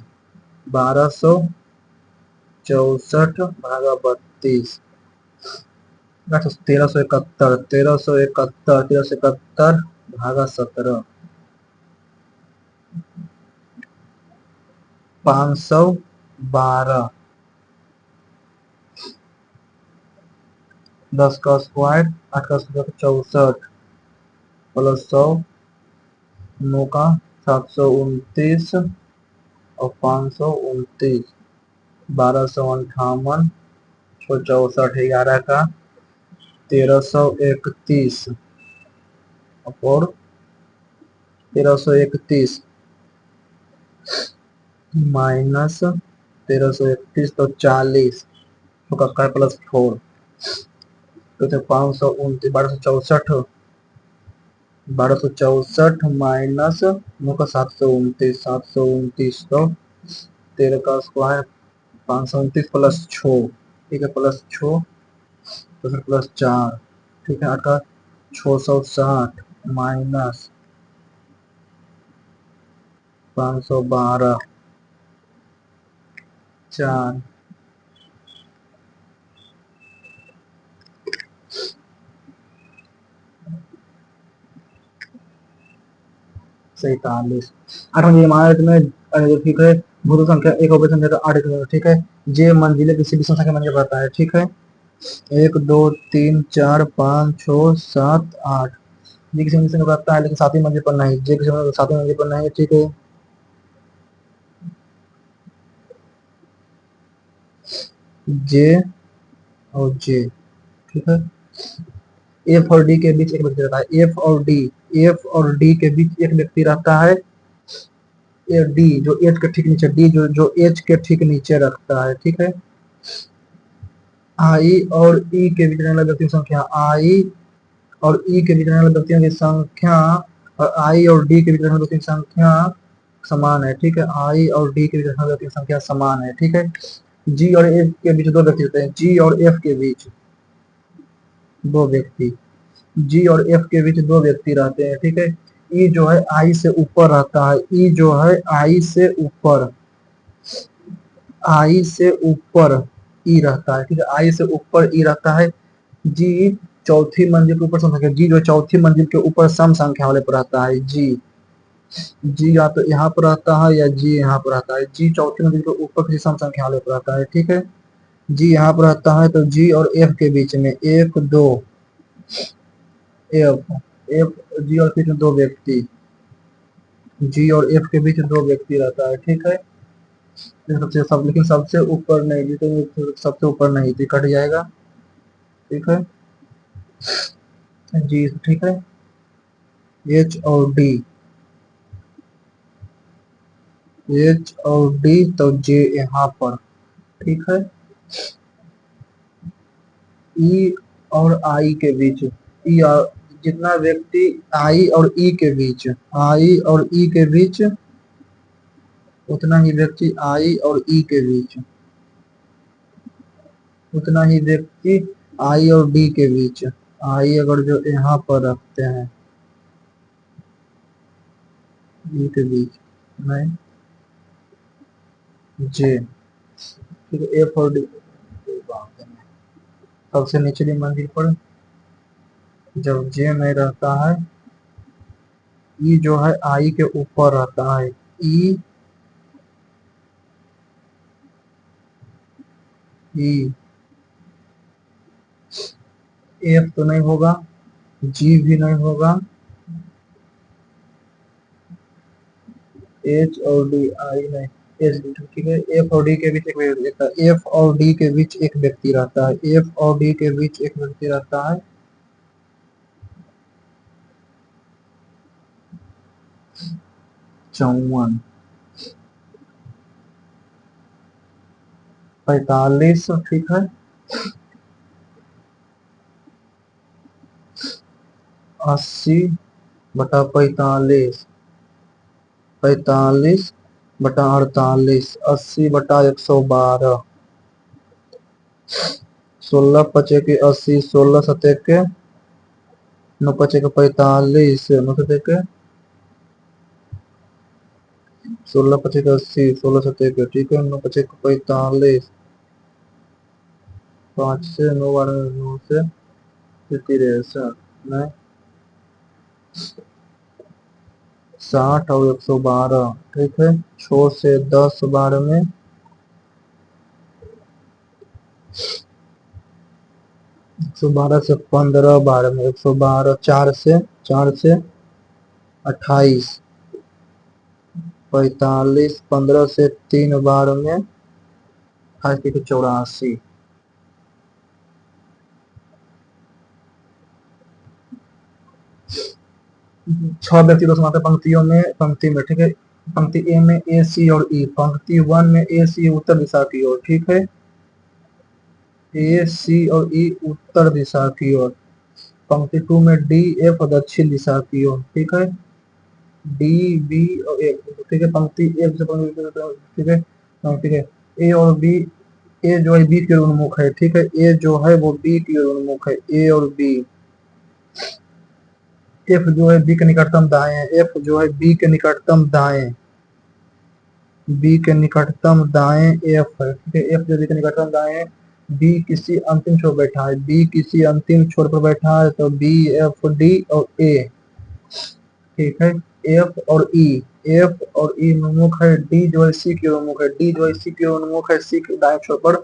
1264/32, 1371, 1371/17, 512, 10 का स्क्वायर, 8 का स्क्वायर 64, प्लस 100, 9 का 729 और 529, 1258, 64, 11 का 1331 और 1331 माइनस 1331 तो 40 का स्क्वायर प्लस 4 तो 529, 1264 माइनस 9 का 729, 729 तो 13 का स्क्वायर 529 प्लस 6। ठीक है, प्लस 6 तो फिर प्लस 4। ठीक है, 8 का 660 माइनस 512 4, 47। 8 इमारत में ठीक है, भूत संख्या एक ऑपरेशन संख्या 8। ठीक है, जे मंजिले किसी भी संख्या के मंजिल रहता है। ठीक है, एक दो तीन चार पाँच छः सात आठ। जी किसी मंजिल से रखता है लेकिन सातवीं मंजिल पर नहीं। जे किसी सातवीं मंजिल पर नहीं, ठीक है। जे और जे, ठीक है। एफ और डी के बीच एक व्यक्ति रहता है। एफ और डी के बीच एक व्यक्ति रहता है। डी जो एच के ठीक नीचे, डी जो एच के ठीक नीचे रखता है, ठीक है। आई और ई के बीच रहने वाले व्यक्तियों की संख्या, आई और ई के बीच रहने वाले व्यक्तियों की संख्या और आई और डी के बीच रहने वाले व्यक्तियों की संख्या समान है, ठीक है। आई और डी के बीच रहने वाले व्यक्तियों की संख्या समान है, ठीक है। जी और एफ के बीच दो व्यक्ति रहते हैं। जी और एफ के बीच दो व्यक्ति, जी और एफ के बीच दो व्यक्ति रहते हैं, ठीक है। ई जो है आई से ऊपर रहता है। ई जो है आई से ऊपर, आई से ऊपर ई रहता है, ठीक है। आई से ऊपर ई रहता है। जी चौथी मंजिल के ऊपर सम संख्या, जी जो चौथी मंजिल के ऊपर सम संख्या वाले पर रहता है। जी या तो यहाँ पर रहता है या जी यहाँ पर रहता है। जी चौथी मंजिल के ऊपर किसी सम संख्या वाले पर रहता है, ठीक है। जी यहाँ पर रहता है तो जी और एफ के बीच में एक दो, एफ एफ जी और बीच में दो व्यक्ति, जी और एफ के बीच दो व्यक्ति रहता है, ठीक है। लेकिन सबसे ऊपर नहीं, जी तो सबसे ऊपर नहीं, जी कट जाएगा, ठीक है। जी ठीक है। एच और डी, एच और डी तो जे यहाँ पर, ठीक है। ई और आई के बीच, ई और जितना व्यक्ति आई और ई के बीच, आई और ई के बीच उतना ही व्यक्ति आई और ई के बीच, उतना ही व्यक्ति आई और डी के बीच। आई अगर जो यहाँ पर रखते हैं ई के बीच नहीं, जे, ठीक है। एफ और डी सबसे निचली मंजिल पर जब जे में रहता है, ई जो है आई के ऊपर रहता है। ई ई एफ तो नहीं होगा, जी भी नहीं होगा, एच और डी आई नहीं, एच डी, ठीक है। एफ और डी के बीच एक व्यक्ति रहता है। एफ और डी के बीच एक व्यक्ति रहता है। एफ और डी के बीच एक व्यक्ति रहता है। 54, 45, ठीक है। 80/45, 45/48, 80/112, 16×5 = 80, 16×7 = 9×5 = 45, 9×7 16×5 = 80, 16×7 ठीक है। 9×5 = 45, 5 से 9 12 9 से 63 नहीं, 60 और 112, ठीक है। 6 से 10 बार में 112 से 15 बार में 112, 4 से 28, 45, 15 से 3 बार में 84, 6 व्यक्ति दो समांतर पंक्तियों में, पंक्ति में, ठीक है। पंक्ति ए में ए सी और ई, पंक्ति 1 में ए सी उत्तर दिशा की ओर, ठीक है। ए सी और ई उत्तर दिशा की ओर। पंक्ति 2 में डी एफ दक्षिण दिशा की ओर, ठीक है। डी बी और ए, ठीक है। पंक्ति एक से ठीक है, ठीक है। ए और बी, ए जो है बी की ओर उन्मुख है, ठीक है। ए जो है वो बी की ओर उन्मुख है, ए और बी। एफ जो है बी के निकटतम दाएं है, एफ जो है बी के निकटतम दाएं, बी के निकटतम दाएं एफ है, ठीक है। एफ जो बी के निकटतम दाएं है। बी किसी अंतिम छोर बैठा है, बी किसी अंतिम छोर पर बैठा है तो बी एफ डी और ए, ठीक है। एफ और ई, एफ और ई उन्मुख है। डी जो है सी की ओर उन्मुख है, डी जो है सी की ओर उन्मुख है। सी के दाएं छोर पर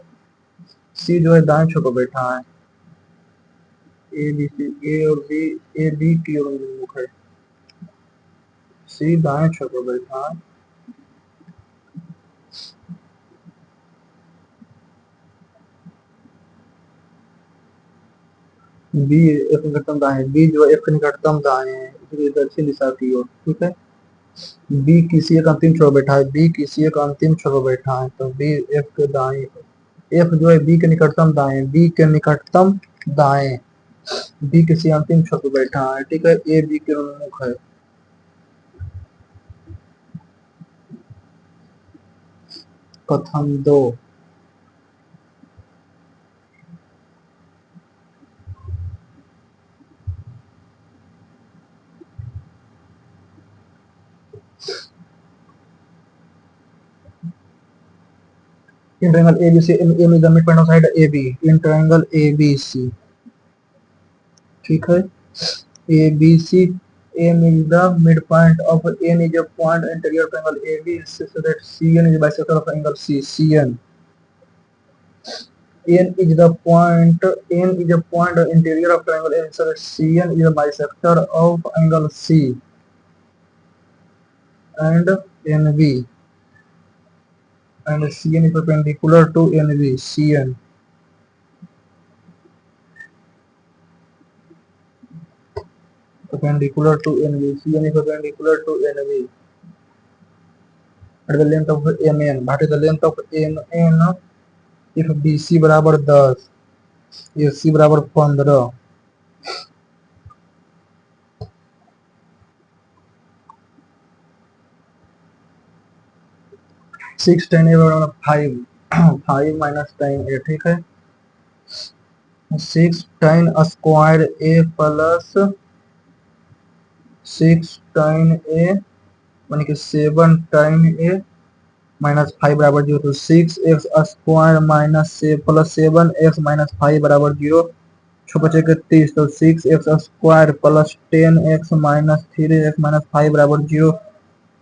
सी जो है दाएं छोर पर बैठा है, ए बी सी, ए और बी, ए बी की ओर उन्मुख है, सी दाएं छोर पर बैठा है, बी एफ निकटतम दाएं, बी जो है एफ के निकटतम दाएं है, इसलिए दक्षिण दिशा की ओर, ठीक है। बी किसी एक अंतिम छोर बैठा है, बी किसी एक अंतिम छोर बैठा है, तो बी एफ के दाएं, एफ जो है बी के निकटतम दाएं, बी के निकटतम दाएं, बी किसी अंतिम छोर पर बैठा है, ठीक है। ए बी के उन्मुख है। कथन 2, in triangle ABC, M is the midpoint of side AB, in triangle ABC, ठीक है। ABC, M is the midpoint of, N is a point interior of triangle AB, so that CN is a bisector of angle CN. N is the point, N is a point interior of triangle A, so that CN is a bisector of angle C and NB, and CN is perpendicular to NB, CN. Perpendicular to NB, CN is perpendicular to NB. At the length of MN, what is the length of MN if BC बराबर 10, AC बराबर 15, 6 10 a बराबर 5, 5 minus 10 a, ठीक है। 6 10 square a plus 6 10 a यानी कि 7 10 a minus 5 बराबर 0, तो 6x square minus से प्लस 7x माइनस 5 बराबर 0, छो बचे के 30, तो 6x square plus 10x minus 3x minus 5 बराबर 0,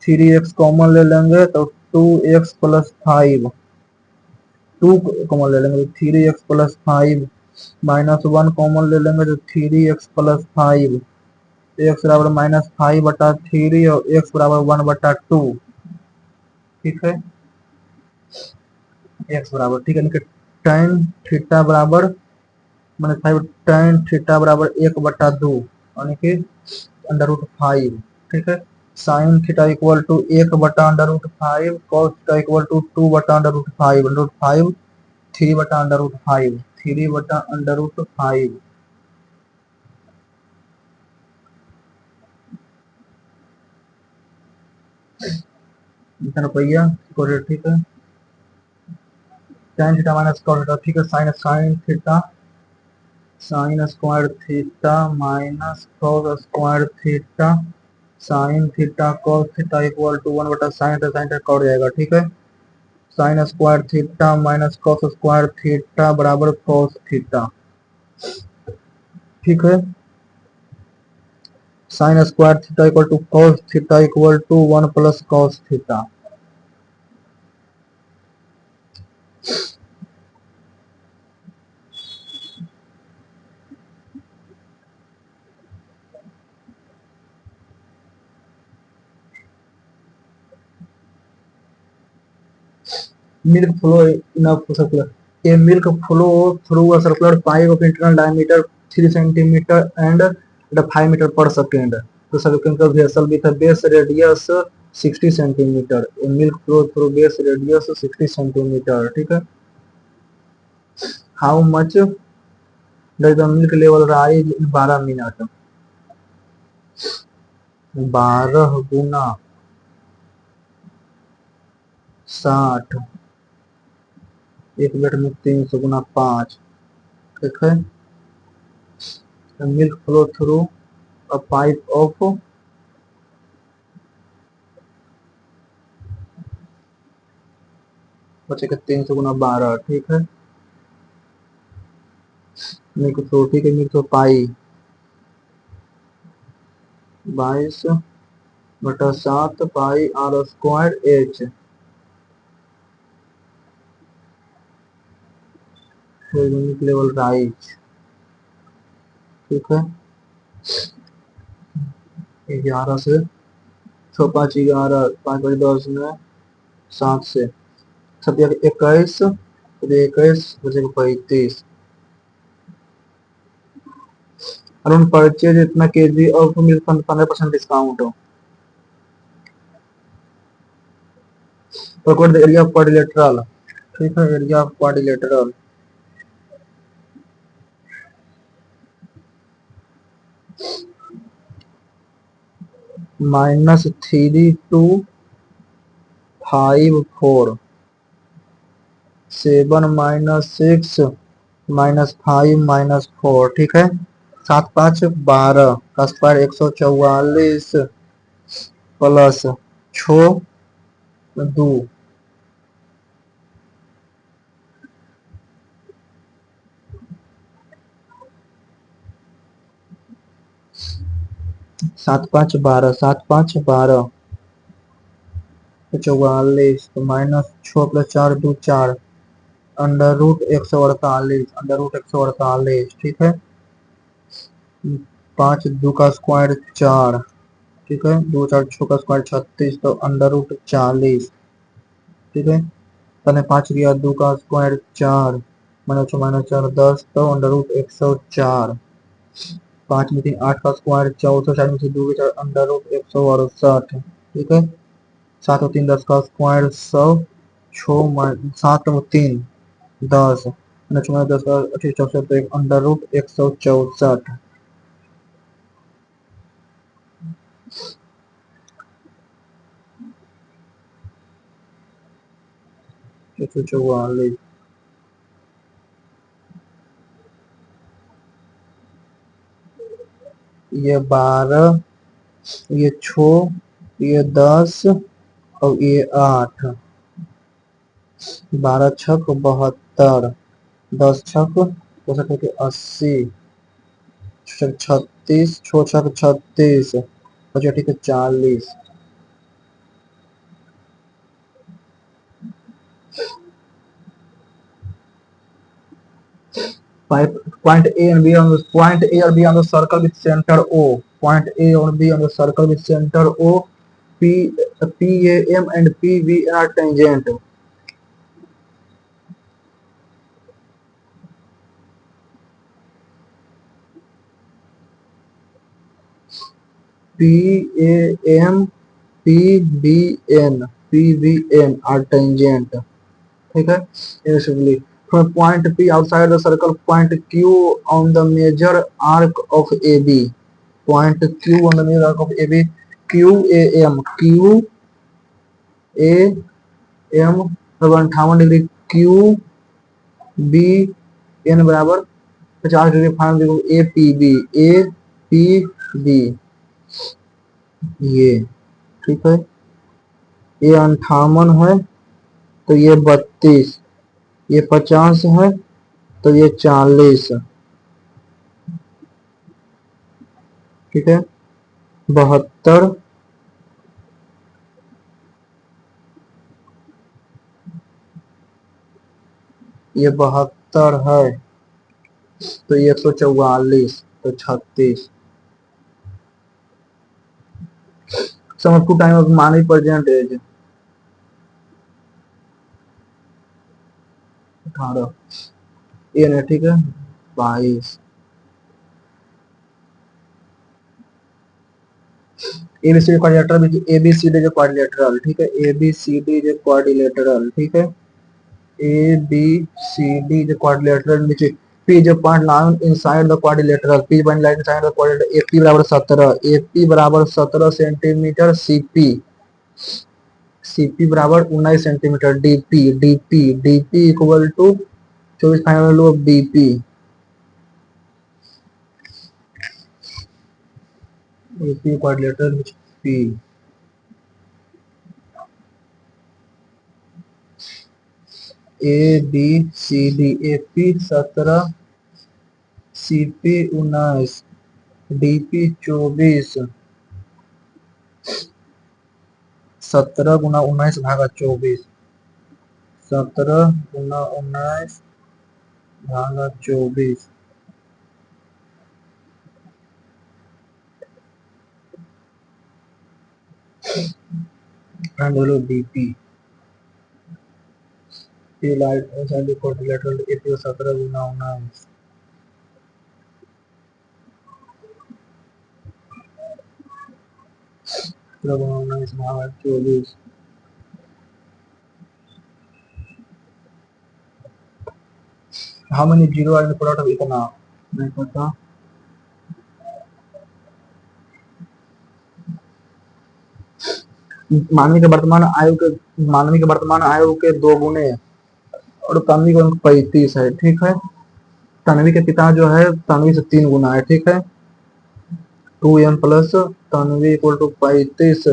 3x कॉमन ले लेंगे तो 2x प्लस 5, 2 कॉमन ले लेंगे तो 3x प्लस 5, माइनस 1 कॉमन ले लेंगे तो 3x प्लस 5, x बराबर माइनस 5 बटा 3 और x बराबर 1 बटा 2, ठीक है। x बराबर, ठीक है, tan थीटा बराबर माइनस 5, tan थीटा बराबर 1 बटा 2 यानी कि अंडर रूट 5, ठीक है। साइन थीटा इक्वल टू 1 बटा under root 5, cos theta equal to 2 बटा अंडर रूट 5, अंडर रूट 5 3 बटा अंडर रूट 5, 3 बटा अंडर रूट 5, इतना रुपया, ठीक है। tan theta minus cos theta, ठीक है, sine theta, sine square theta minus cos square theta, sine theta cos theta equal to 1 बटा sine theta, sine theta cut जाएगा, ठीक है। Sine square theta minus cos square theta बराबर cos theta, ठीक है। Sine square theta equal to cos theta equal to 1 plus cos theta, milk flow in a circular, a milk flow through a circular pipe of internal diameter 3 centimeter and 5 meter per second, to cylindrical vessel with a base radius 60 centimeter, a milk flow through base radius 60 centimeter, ठीक है। how much does the milk level rise in 12 minute, 12 गुना 60, एक minute में 300 गुना 5, ठीक है। milk flow through a pipe of, बचेगा 300 गुना 12, ठीक है। Milk flow, ठीक है, मिल्क फ्लो पाई 22 बटा 7 pi R square H, unique level rise, ठीक है। 11 से 6 5 11 5 5 10 में 7 से 21 21 बचे 35 अराउंड परचेज इतना केजी और 15% डिस्काउंट हो। Calculate the area of quadrilateral, ठीक है। एरिया ऑफ क्वाड्रिलेटरल -3 2 5 4 7 -6 -5 -4, ठीक है। 7 5 12 का स्क्वायर 144 प्लस 6 2 7 5 12 7 5 12 44 तो -6 + 4 2 4 √148 ठीक है। 5 2 का स्क्वायर 4, ठीक है। 2 4 6 का स्क्वायर 36 तो √40, ठीक है। मैंने 5 किया 2 का स्क्वायर 4 -6 - 4 10 तो √104। 5 में 3 8 का स्क्वायर 14 में से 2 के 4 √168, ठीक है। 7 और 3 10 का स्क्वायर 100 6 7 और 3 10 10 का 24 तो √164। 144 ये 12 ये 6 ये 10 और ये 8 12 छक 72 10 छक 80 36 6 छक 36 अच्छा ठीक है 40। Point A and B on the point A or B on the circle with center O. Point A or B on the circle with center O. PAM and PV are tangent. PAM PVN are tangent. ठीक है। Irreversibly. From point P outside the circle, point Q on the major arc of AB. Point Q on the major arc of AB. QAM QAM 58 degree, QBN बराबर 50 degree, final देखो APB ये, ठीक है। ये 58 है तो ये 32, ये 50 है तो ये 40, ठीक है। 72 ये 72 है तो ये 144 तो 36। Sum of two times of money present age 18 ये नहीं, ठीक है। 22 ABCD quadrilateral which ABCD is a quadrilateral, ठीक है। ABCD is a quadrilateral, ठीक है। ABCD is a quadrilateral which P is a point lying inside the quadrilateral. P point lying inside the quadrilateral. AP बराबर 17, AP बराबर 17 centimetre, CP बराबर 19 centimetre, DP equal to 24 final value of DP। AP quadrilateral which P ABCD AP 17 CP 19 DP 24 17 गुना 19 भागा 24 17 गुना 19 भागा 24 and बोलो BP T light Vaishali कोटिलेटरल APO 17 गुना 19 गुना 19 भागा 24 how many zero are in the plot of इतना नहीं पता मानवी के वर्तमान आयु के 2 गुने और तन्वी का अंक 35 है। ठीक है, तन्वी के पिता जो है तन्वी से 3 गुना है। ठीक है, 2m plus Tanvi equal to 35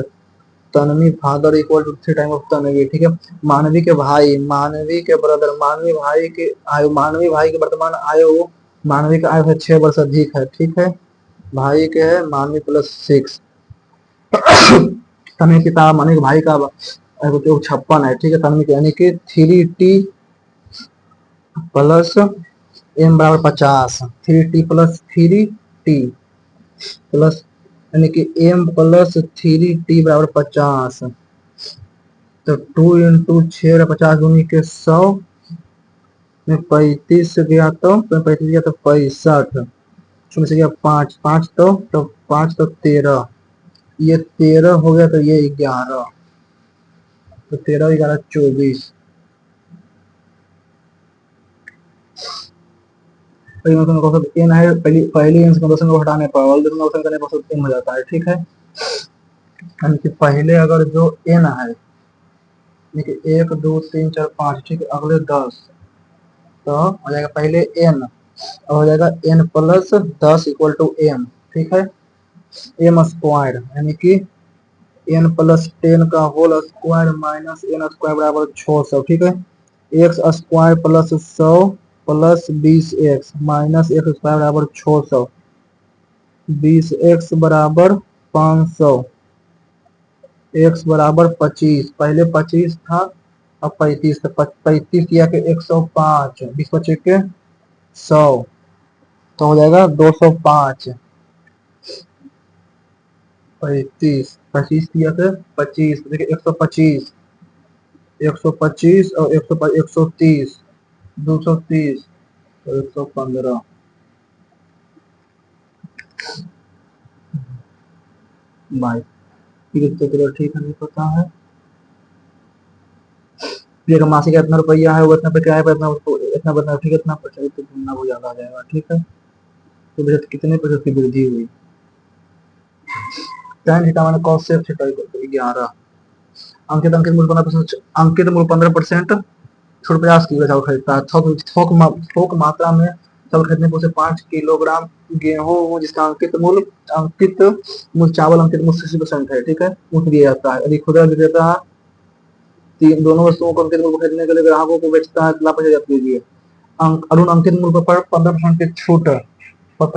Tanvi father equal to 3 time of Tanvi. ठीक है, मानवी के ब्रदर मानवी भाई के वर्तमान आयु मानवी का आयु है 6 वर्ष अधिक है। ठीक है, भाई के है मानवी प्लस 6 तन्वी पिता मानवी भाई का 56 है। ठीक है, तन्वी यानी कि 3t प्लस m बराबर 50 3t प्लस 3t प्लस यानी कि m प्लस 3t बराबर 50 तो 2 इंटू 6 50 दूनी के 100 में 35 गया तो 35 गया तो 65 उसमें से गया 5 5 तो 5 तो 13 ये 13 हो गया तो ये 11 तो 13 11 24 एन है पहली एन कंडीशन को हटाने पर ऑल कंडीशन करने पर एन हो जाता है। ठीक है, यानी कि पहले अगर जो एन है यानी 1 2 3 4 5 ठीक है, अगले 10 तो हो जाएगा पहले एन और हो जाएगा N plus 10 equal to M. ठीक है, एम स्क्वायर यानी कि एन प्लस 10 का whole square minus N square बराबर 600। ठीक है, X square plus 100 plus 20 X minus X square बराबर 600 20 एक्स बराबर 500 एक्स बराबर 25 पहले 25 था अब 35 था 35 किया के 105 20 बचे के 100 तो हो जाएगा 205 35 25 किया के 25 देखिए 125 125 और 130 230 और 115 बाई तो ठीक है नहीं पता है ये का मासिक इतना रुपया है वो इतना पे क्या है इतना बतना ठीक है इतना परसेंट तो गुना हो ज्यादा आ जाएगा। ठीक है, तो बजट कितने प्रतिशत की वृद्धि हुई tan theta minus cos sec theta 11 अंकित अंकित मूल्य 15% अंकित मूल्य 15% छूट 50 किलो चावल खरीदता है थोक मात्रा में चावल खरीदने पर उसे 5 किलोग्राम गेहूं जिसका अंकित मूल्य चावल अंकित मूल्य 60% है। ठीक है, मुफ्त दिया जाता है। यदि खुदरा विक्रेता दोनों वस्तुओं को अंकित मूल्य खरीदने के लिए ग्राहकों को बेचता है लाभ जाती कीजिए अरुण अंकित मूल्य पर 15% की छूट पर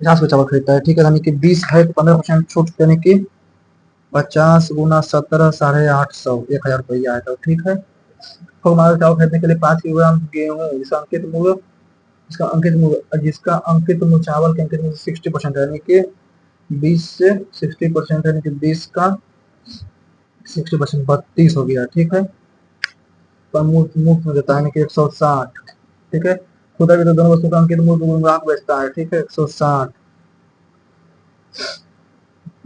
50 को चावल खरीदता है। ठीक है, यानी कि 20 है 15% छूट यानी कि 50 गुना 17 850 1000 रुपया आएगा। ठीक है, तो हमारे चावल खरीदने के लिए 5 किलोग्राम गेहूँ जिसका अंकित मूल्य चावल के अंकित मूल्य 60% यानी कि 20 से 60% यानी कि 20 का 60% 32 हो गया। ठीक है, पर मुफ्त में देता है यानी कि 160। ठीक है, खुदा भी तो दोनों वस्तु का अंकित मूल्य ग्राहक बेचता है। ठीक है, 160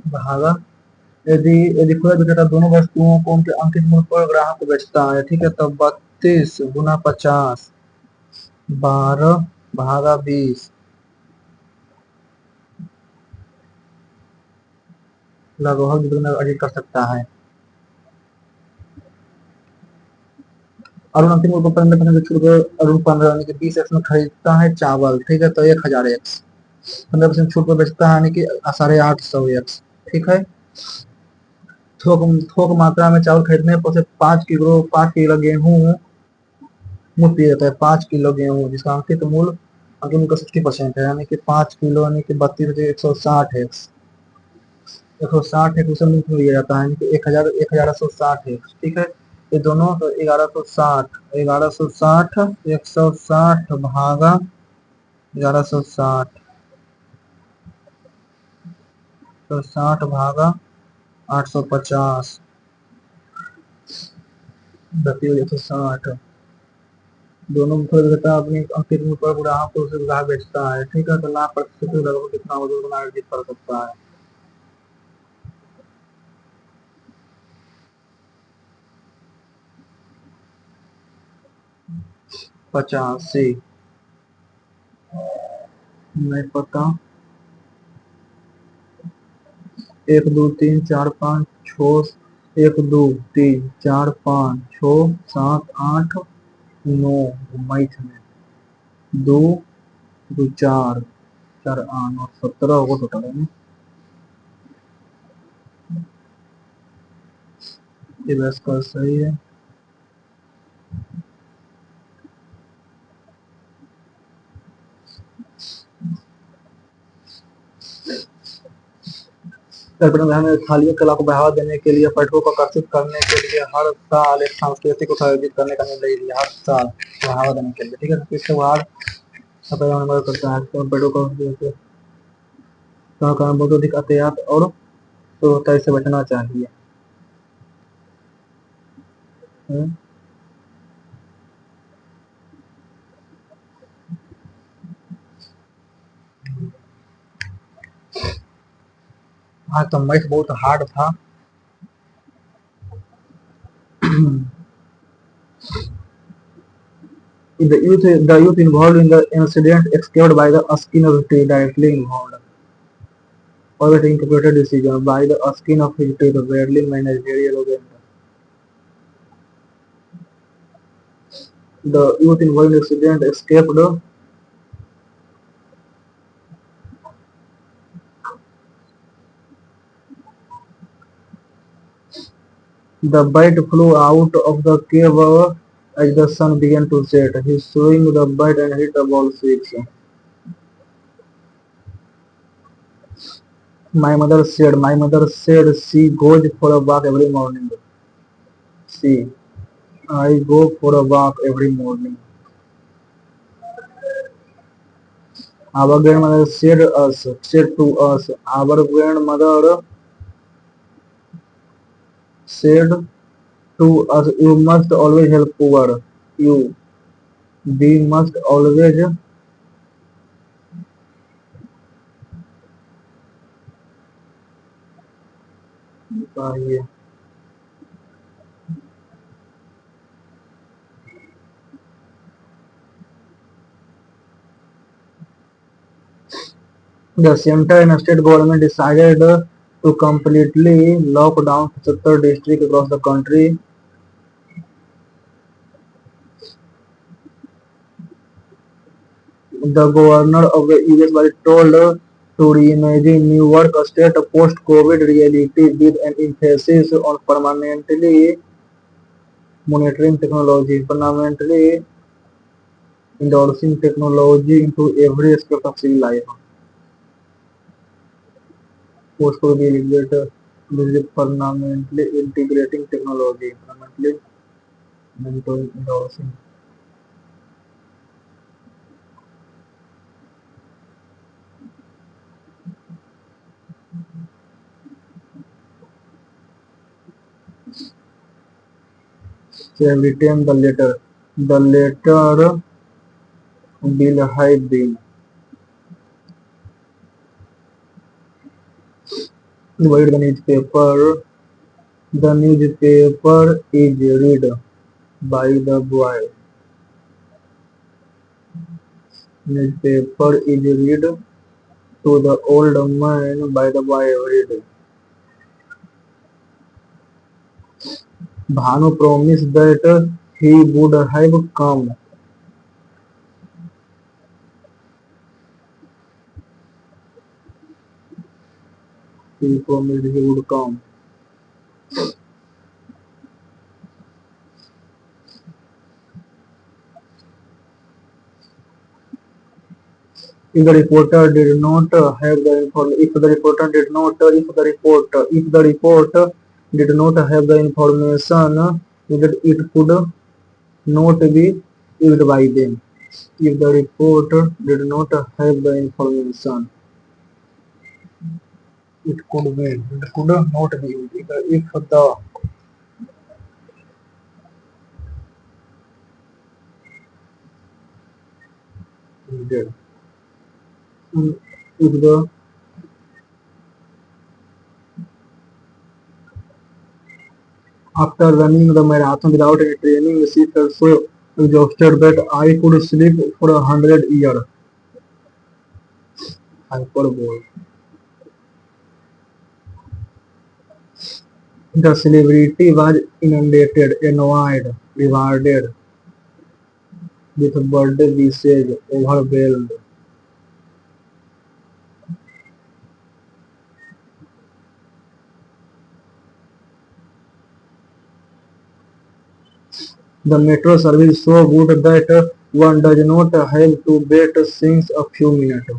भागा यदि यदि खुदा विक्रेता दोनों वस्तुओं को उनके अंकित मूल्य पर ग्राहक को बेचता है। ठीक है, तो 32 गुना 50 12 भागा 20 लगभग जितना अर्जित कर सकता है। अरुण अंतिम मूल्य पर 15% छूट अरुण 15 यानी कि 20 एक्स में खरीदता है चावल। ठीक है, तो 1000 एक्स 15% छूट पर बेचता है यानी कि 850 एक्स। ठीक है, थोक मात्रा में चावल खरीदने पर उसे 5 किलो गेहूं मुफ्त दिया जाता है। 5 किलो गेहूं जिसका अंकित मूल्य का 60% है यानी कि 5 किलो यानी कि 32 160 एक्स 160 एक्स उसे मुफ्त में दिया जाता है यानी कि 1000 1860 एक्स। ठीक है, ये दोनों तो 1160 160 भागा 1160 तो 60 भागा 850 160 दोनों में घटा अपनी अंकित में पर ग्राहक को उसे ग्राहक बेचता है। ठीक है, तो लाभ प्रतिशत लगभग कितना वजन अर्जित कर सकता है? 85 नहीं पता। 1 2 3 4 5 6 1 2 3 4 5 6 7 8 9 मैथ में 2 2 4 4 8 और 17 होगा टोटल में। ये बस का सही है। कल्पना में स्थानीय कला को बढ़ावा देने के लिए पर्यटकों को आकर्षित करने के लिए हर साल एक सांस्कृतिक उत्सव आयोजित करने का निर्णय लिया। हर साल बढ़ावा देने के लिए, ठीक है, इस त्योहार मदद करता है पर्यटकों को बहुत अधिक यातायात और तो इससे बचना चाहिए। हाँ, तो मैथ बहुत हार्ड था। The youth involved in the incident escaped by the skin of his teeth directly involved. Always interpreted decision by the skin of his teeth, barely managerial agent. The youth involved in the incident escaped the bite flew out of the cave as the sun began to set. He swung the bite and hit the ball six. My mother said she goes for a walk every morning. I go for a walk every morning. Our grandmother said to us, our grandmother said to us, you must always help poor. We must always the center and state government decided to completely lock down 70 districts across the country. The governor of the US was told to reimagine Newark State post-COVID reality with an emphasis on permanently endorsing technology into every aspect of civil life. Post-COVID regulator is permanently integrating technology, permanently endorsing. They have written the letter. The letter will have been divided the newspaper. The newspaper is read by the boy. Newspaper is read to the old man by the boy every day. Bhanu promised that he would have come. He promised he would come. If the reporter did not have the information, if the reporter did not have the information, that it could not be used by them if the report did not have the information. It could not be used if the did. If the After running the marathon without any training, she felt so exhausted that I could sleep for 100 years. Hyperbole. The celebrity was inundated, annoyed, rewarded, with birthday wishes, overwhelmed. The metro service is so good that one does not have to wait since a few minutes.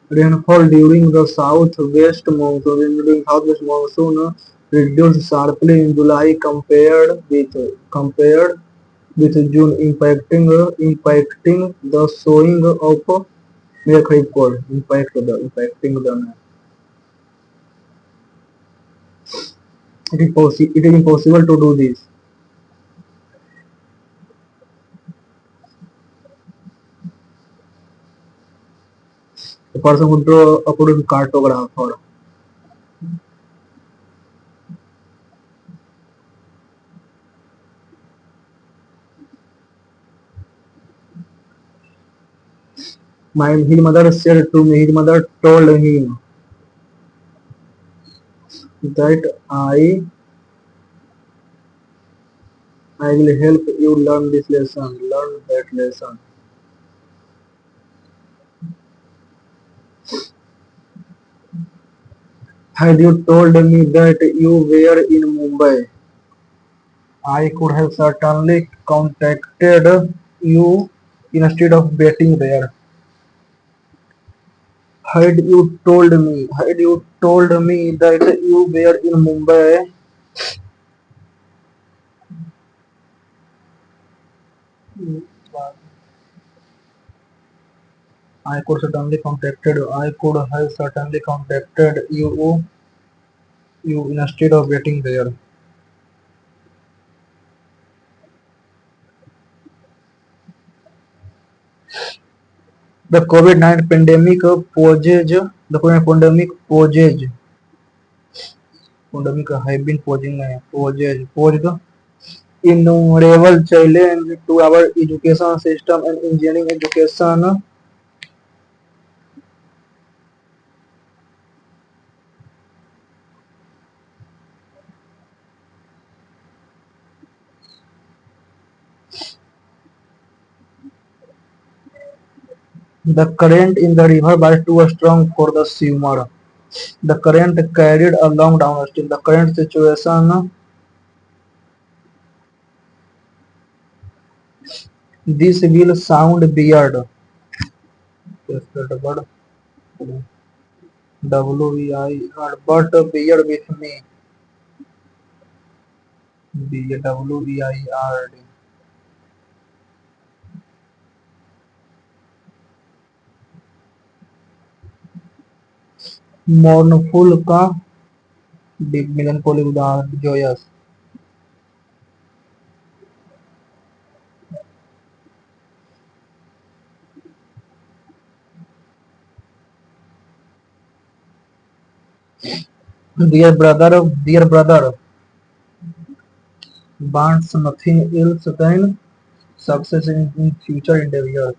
Rainfall during the southwest monsoon reduced sharply in July compared with June, impacting the sowing of मेरा खरीफ code impacting the it is impossible to do this. The person who draw a good cartograph or my his mother said to me, his mother told him that I will help you learn this lesson, learn that lesson. Had you told me that you were in Mumbai, I could have certainly contacted you instead of waiting there. Had you told me that you were in Mumbai, I could have certainly contacted you instead of waiting there. The COVID-19 pandemic have been posed innumerable challenge to our education system and engineering education. The current in the river was too strong for the swimmer. The current carried along downstream. The current situation. This will sound weird. Yes, that word. WEIR, but bear with me. WEIRD. Mournful का melancholy उदाहरण joyous. Dear brother, wants nothing else than success in future endeavors.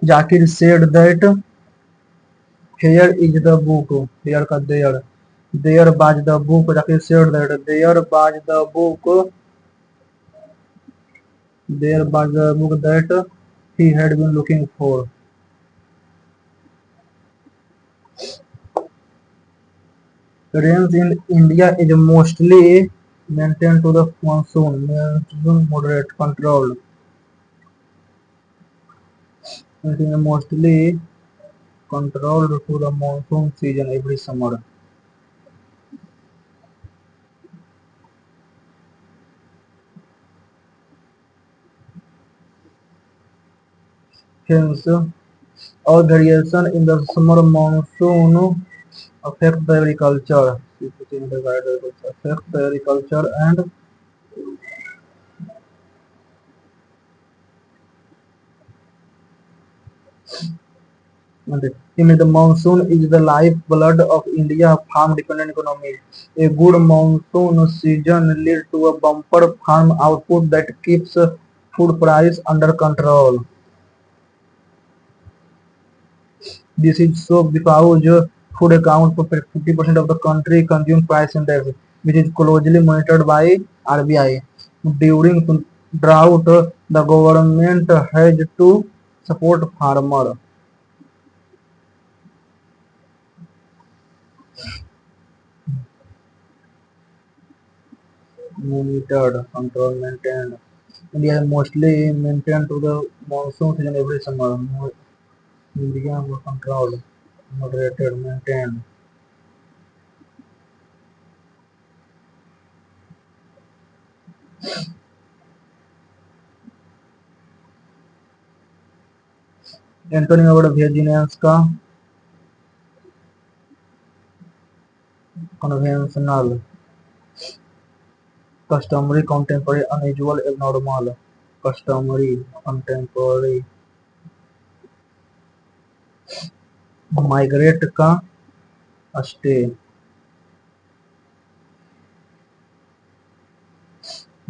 Zakir said that here is the book. There was the book. Zakir said that there was the book that he had been looking for. Rains in India is mostly maintained to the monsoon moderate control. It is mostly controlled to the monsoon season every summer. Hence, all variation in the summer monsoon affect the agriculture. Affect the agriculture and the monsoon is the lifeblood of India farm-dependent economy. A good monsoon season leads to a bumper farm output that keeps food price under control. This is so because food accounts for 50% of the country consumer price index, which is closely monitored by RBI. During drought, the government has to support farmer. Monitored, control, maintained. India is mostly maintained to the monsoon season every summer. India was controlled, moderated, maintained. Antonio Virginians का conventional, customary, contemporary, unusual, abnormal. Customary, contemporary. Migrate का stay.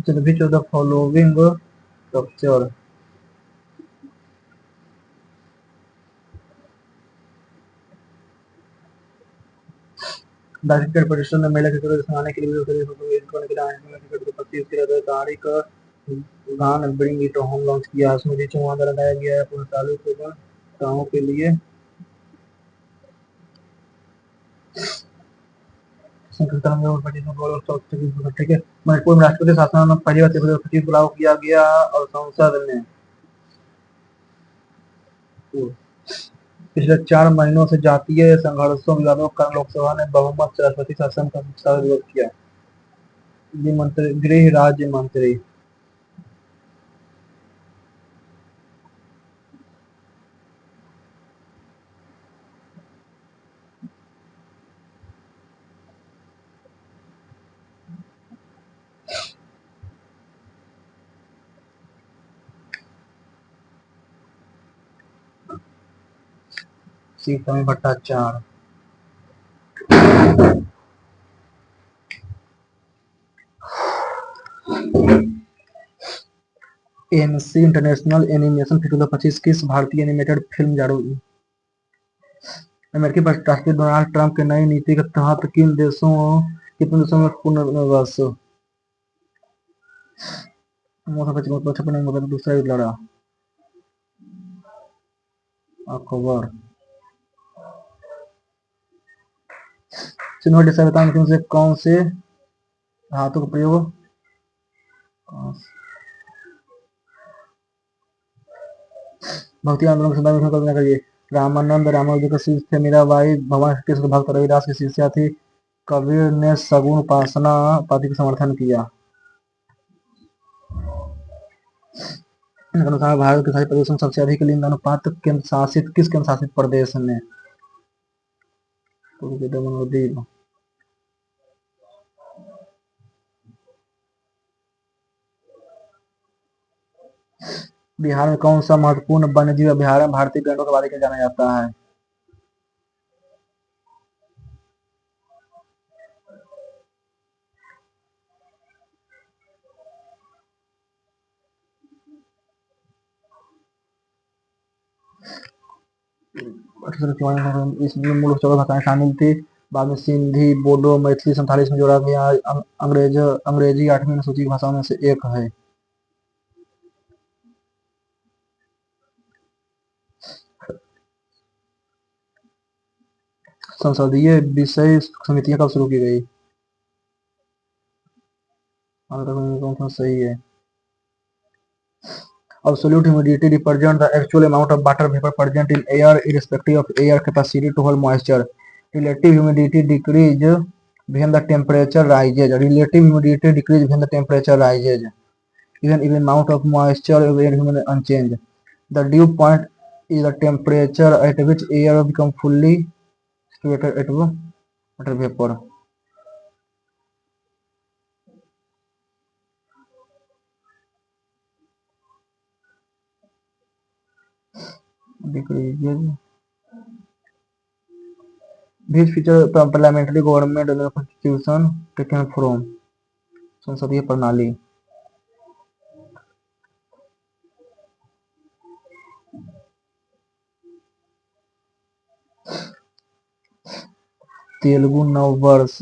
Which of the following structure? Directed petition में महिला के सुनाने के लिए करने के लिए टिकट को 25 की तारीख गान ब्रिंग इट होम लॉन्च किया। उसमें भी चौहान द्वारा गाया गया है पुनर्चालित होगा गाँव के लिए संकीर्तन में 25 ठीक है। मणिपुर में राष्ट्रपति शासन में पहली बार 25 बुलाव किया गया और संसद में पिछले 4 महीनों से जातीय संघर्षों विवादों के कारण लोकसभा ने बहुमत से राष्ट्रपति शासन का विरोध किया। गृह राज्य मंत्री Sitaram Bhattacharya. NC international animation festival 2025 किस भारतीय एनिमेटेड फिल्म जारी? अमेरिकी राष्ट्रपति डोनाल्ड ट्रंप की नई नीति के तहत कितने देशों में पुनर्वास? दूसरा युद्ध लड़ा अकबर। सिन्हा डिसाइल से कौन से धातु का प्रयोग? भक्ति आंदोलन के संदर्भ में कल्पना करिए। रामानंद रामानुज का शिष्य थे। मीराबाई भगवान कृष्ण के भक्त रविदास की शिष्या थी। कबीर ने सगुण उपासना पद्धति का समर्थन किया। इनके अनुसार भारत के सारे प्रदेशों में सबसे अधिक लिंग अनुपात किस केंद्र शासित प्रदेश में? बिहार में कौन सा महत्वपूर्ण वन्यजीव अभयारण्य भारतीय गैंडों के बारे में जाना जाता है? इसमें मूल रूप से भाषाएं शामिल थी। बाद में सिंधी, बोडो, मैथिली, संथाली इसमें जोड़ा गया। अंग्रेजी 8वीं अनुसूची की भाषाओं में से एक है। संसदीय विषय समितियां कब शुरू की गई? सही है। Absolute humidity represents the actual amount of water vapor present in air irrespective of air capacity to hold moisture. Relative humidity decrease when the temperature rises. Relative humidity decrease when the temperature rises. Even amount of moisture remains unchanged. The dew point is the temperature at which air becomes fully saturated at water vapor. Decreases. Which feature parliamentary government and the constitution taken from संसदीय प्रणाली. तेलुगु नववर्ष.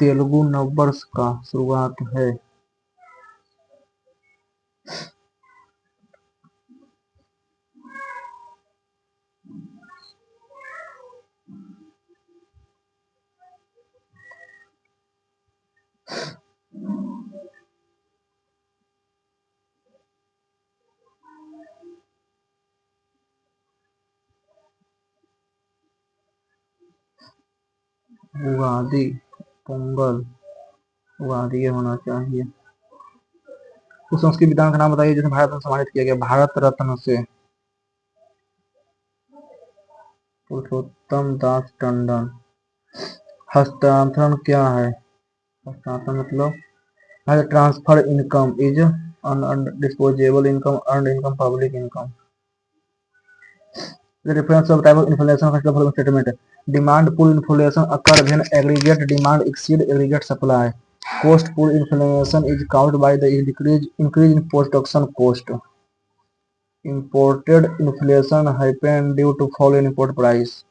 तेलुगु नववर्ष का शुरुआत है. उगादि. पोंगल. उगादि ये होना चाहिए. उस संस्कृत विद्वान का नाम बताइए जिसे भारत रत्न सम्मानित किया गया. भारत रत्न से पुरुषोत्तम दास टंडन. हस्तांतरण क्या है? हस्तांतरण मतलब transfer income is disposable income earned income public income. The reference of type of inflation first of all statement. Demand pull inflation occur when aggregate demand exceed aggregate supply. Cost pull inflation is caused by the increase in production cost. Imported inflation happen due to fall in import price.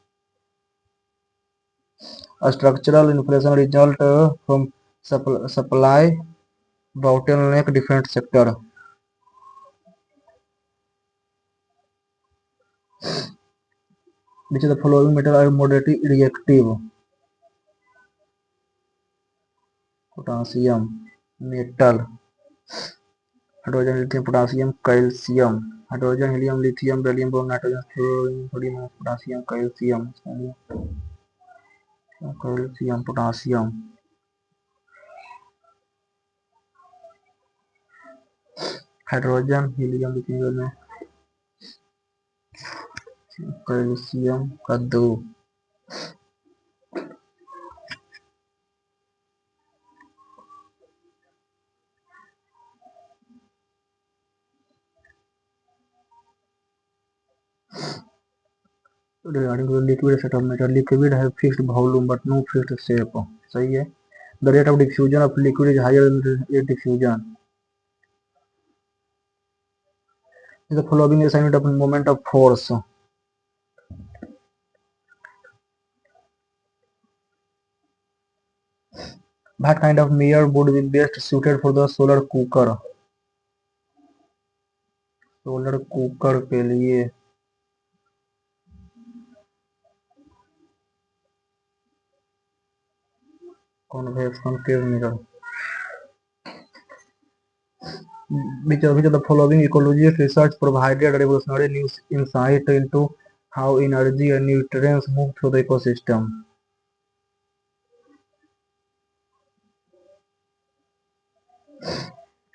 A structural inflation result from supply bottleneck different sector. Which of the following metal are moderately reactive? Potassium, metal. Hydrogen, lithium, potassium, calcium. Hydrogen, helium, lithium, beryllium, boron, nitrogen, fluorine, sodium, potassium, calcium. Calcium, potassium. Hydrogen, helium, lithium, calcium का 2. Regarding to the liquid set of matter, liquid have fixed volume but no fixed shape. सही है. The rate of diffusion of liquid is higher than the rate of diffusion. The following assignment of moment of force. What kind of mirror would be best suited for the solar cooker? Solar cooker के लिए convex cave mirror. Which of the following ecological research provided revolutionary new insight into how energy and nutrients move through the ecosystem?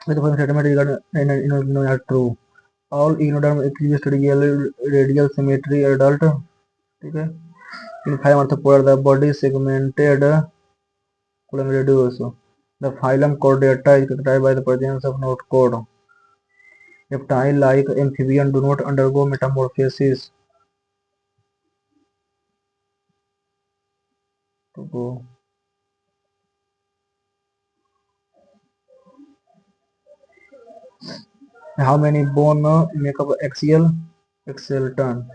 With the following statement regarding are true. All echinoderm exhibit radial symmetry adult. ठीक है. In phylum Arthropoda, the body is segmented colon reduced. The phylum Chordata is characterized by the presence of notochord. Reptile like amphibians do not undergo metamorphosis. How many bones make up axial skeleton?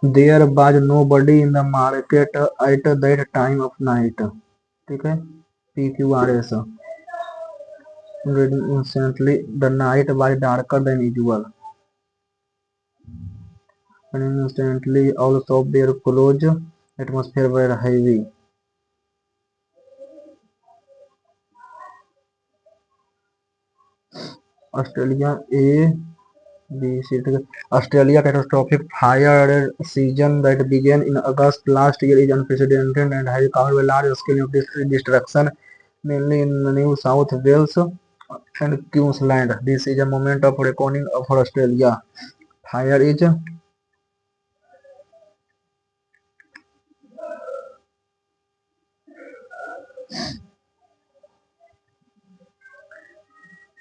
There was nobody in the market at that time of night. ठीक है, PQRS, instantly the night was darker than usual, and instantly all shops were closed, atmosphere were heavy। Australia A B C, Australia catastrophic fire season that began in August last year is unprecedented and has caused a large scale of destruction, mainly in New South Wales and Queensland. This is a moment of reckoning for Australia. Fire is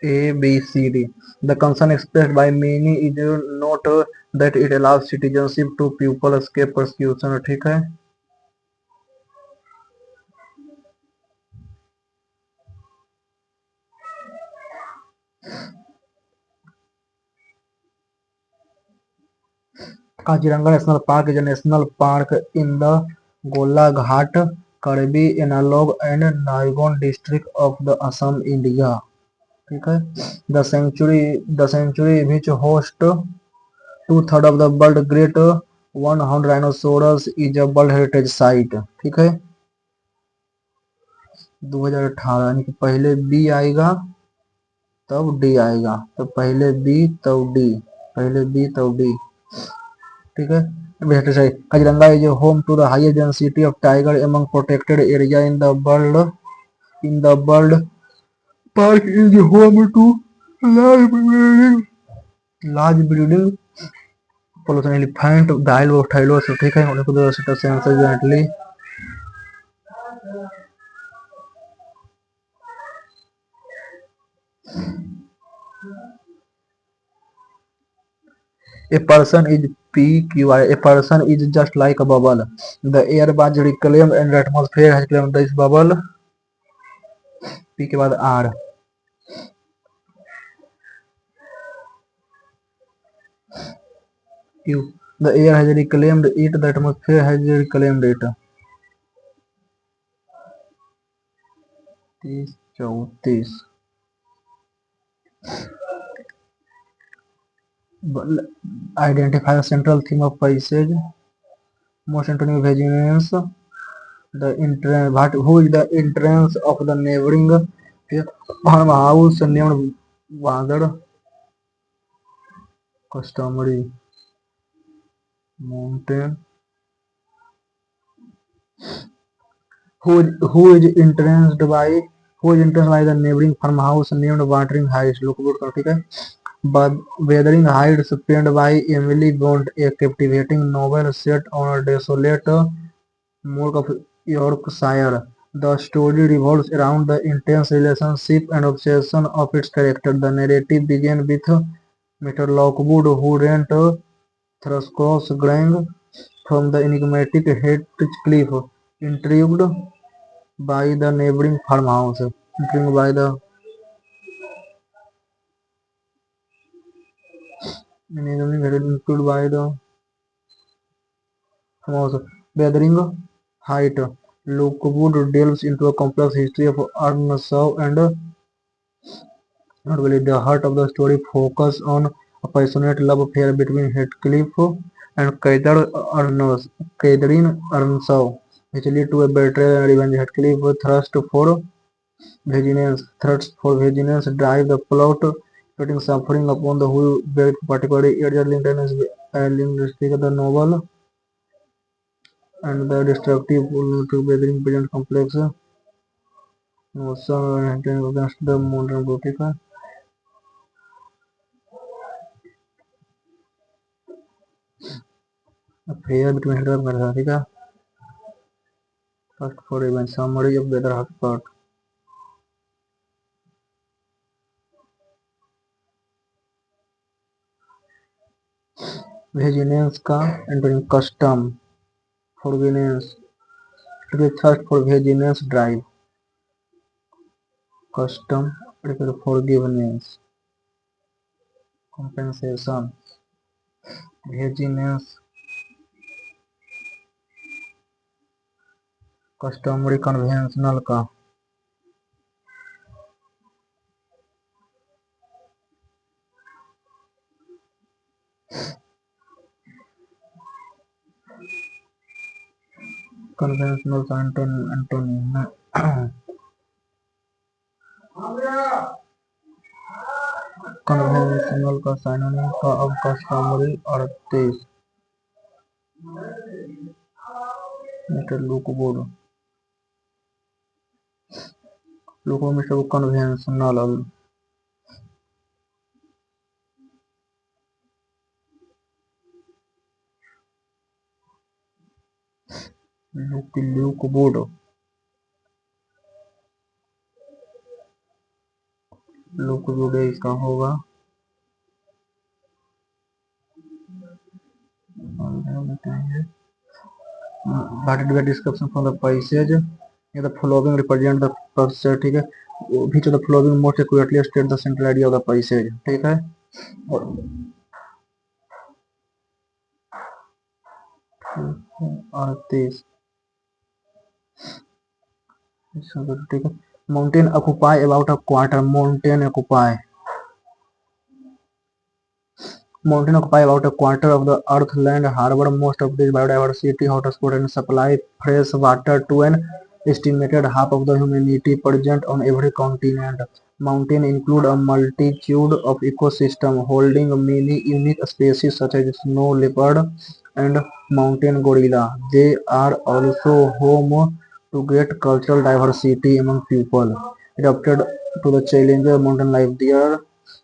A, B, C, D. The concern expressed by many is not that it allows citizenship to people escape persecution। ठीक है, Kaziranga National Park is a national park in the Golaghat, Karbi Analog and Naigaon district of the Assam, India। ठीक है, the sanctuary which hosts two-thirds of the world great one horned rhinoceros is a World Heritage Site। ठीक है, 2018, यानी कि पहले B आएगा तब D आएगा, तो पहले बी तब डी, पहले बी तब डी। ठीक है, Kaziranga is home to the highest density of tiger among protected area in the world। In the world, park is home to large breeding, population elephant, dilophilus। ठीक है, उनको दो sensor jointly। A person is PQI, a person is just like a bubble, the air was reclaimed and the atmosphere has claimed this bubble। P के बाद R। Q, the air has reclaimed it, the atmosphere has reclaimed it। 30, 34। Identify the central theme of passage, most Antonio Virginians, the entrance, who is the entrance of the neighboring farmhouse named Vadar, customary mountain, who is entranced by the neighboring farmhouse named Watering Heights। Look good, ठीक है, but Wuthering Heights penned by Emily Blunt, a captivating novel set on a desolate moor of Yorkshire। The story revolves around the intense relationship and obsession of its character। The narrative begins with Mr. Lockwood, who rent Thrushcross Grange from the enigmatic Heathcliff, intrigued by the neighboring farmhouse, intrigued by the intrigued by the farmhouse, Wuthering Heights. Lockwood delves into a complex history of Earnshaw and not really the heart of the story focuses on a passionate love affair between Heathcliff and Catherine Earnshaw, which lead to a betrayal and revenge। Heathcliff thirst for vengeance drive the plot, putting suffering upon the who bear it, particularly Edgar Linton is the novel and the destructive to gathering present complex notion against the modern Gothic affair between Hitler and Gothic। First for event summary of the other part। Vigilance का entering custom forgiveness to be thirst for vigilance drive custom forgiveness compensation vigilance customary conventional का conventional का antonym conventional का synonym का अब customary 38 mister लुकवुड mister conventional लुकवुड लुकवुड इसका होगा What is the description from the passage? The following represent the passage, ठीक है. Which of the following most accurately state the central idea of the passage, ठीक है. और 38 ठीक है. Mountain occupy about a quarter. Mountain occupy about a quarter of the earth land, harbor most of this biodiversity, hotspot and supply fresh water to an estimated half of the humanity present on every continent. Mountains include a multitude of ecosystems holding many unique species such as snow leopard and mountain gorilla. They are also home to great cultural diversity among people. Adapted to the challenges of mountain life, there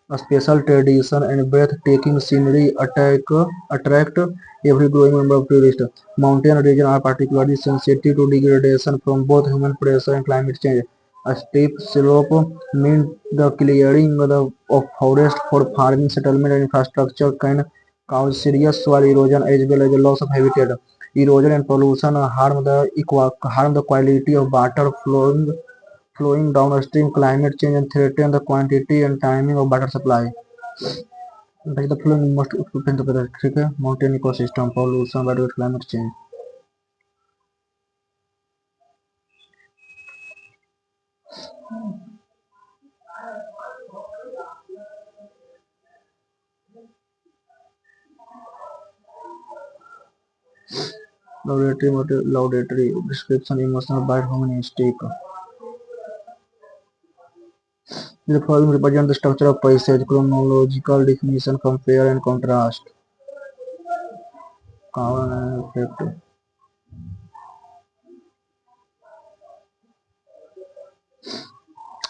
a special tradition and breathtaking scenery attract every growing number of tourists. Mountain regions are particularly sensitive to degradation from both human pressure and climate change. A steep slope means the clearing of forest for farming, settlement and infrastructure can cause serious soil erosion as well as the loss of habitat. Erosion and pollution harm the quality of water flowing downstream. Climate change and threaten the quantity and timing of water supply. Like the following must depend on the mountain ecosystem, pollution, weather, climate change. Laudatory description, emotional by humanistic. The following represent the structure of passage, chronological definition, compare and contrast. Cause and effect.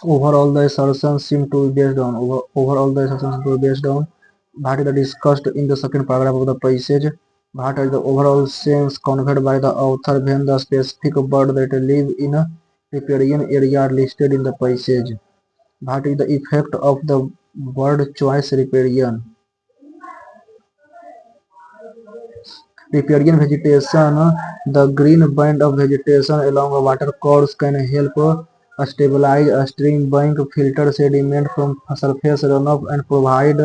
Overall, the assertions seem to be based on what is discussed in the second paragraph of the passage. What is the overall sense conveyed by the author when the specific bird that live in a riparian area are listed in the passage? What is the effect of the word choice riparian? Riparian vegetation, the green band of vegetation along a watercourse can help stabilize a stream bank, filter sediment from surface runoff, and provide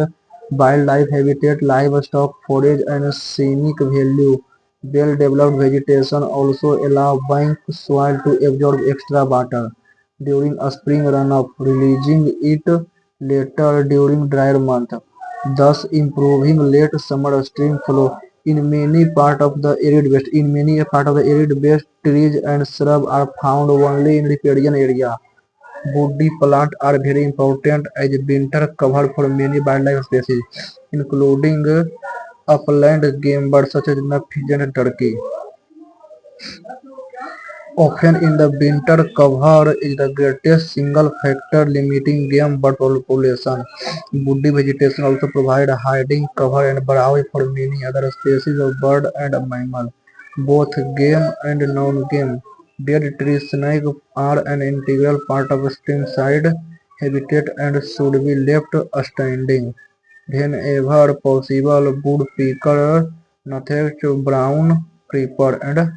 wildlife habitat, livestock forage, and scenic value. Well-developed vegetation also allow bank soil to absorb extra water during a spring runoff, releasing it later during drier months, thus improving late summer stream flow. In many part of the arid west, trees and shrubs are found only in riparian area. Woody plants are very important as winter cover for many wildlife species, including upland game birds such as pigeon and turkey. Often in the winter, cover is the greatest single factor limiting game bird population. Woody vegetation also provide hiding cover and browse for many other species of bird and mammal, both game and non-game. Dead tree snake are an integral part of streamside habitat and should be left standing. Whenever possible, woodpecker, nuthatch, brown creeper, and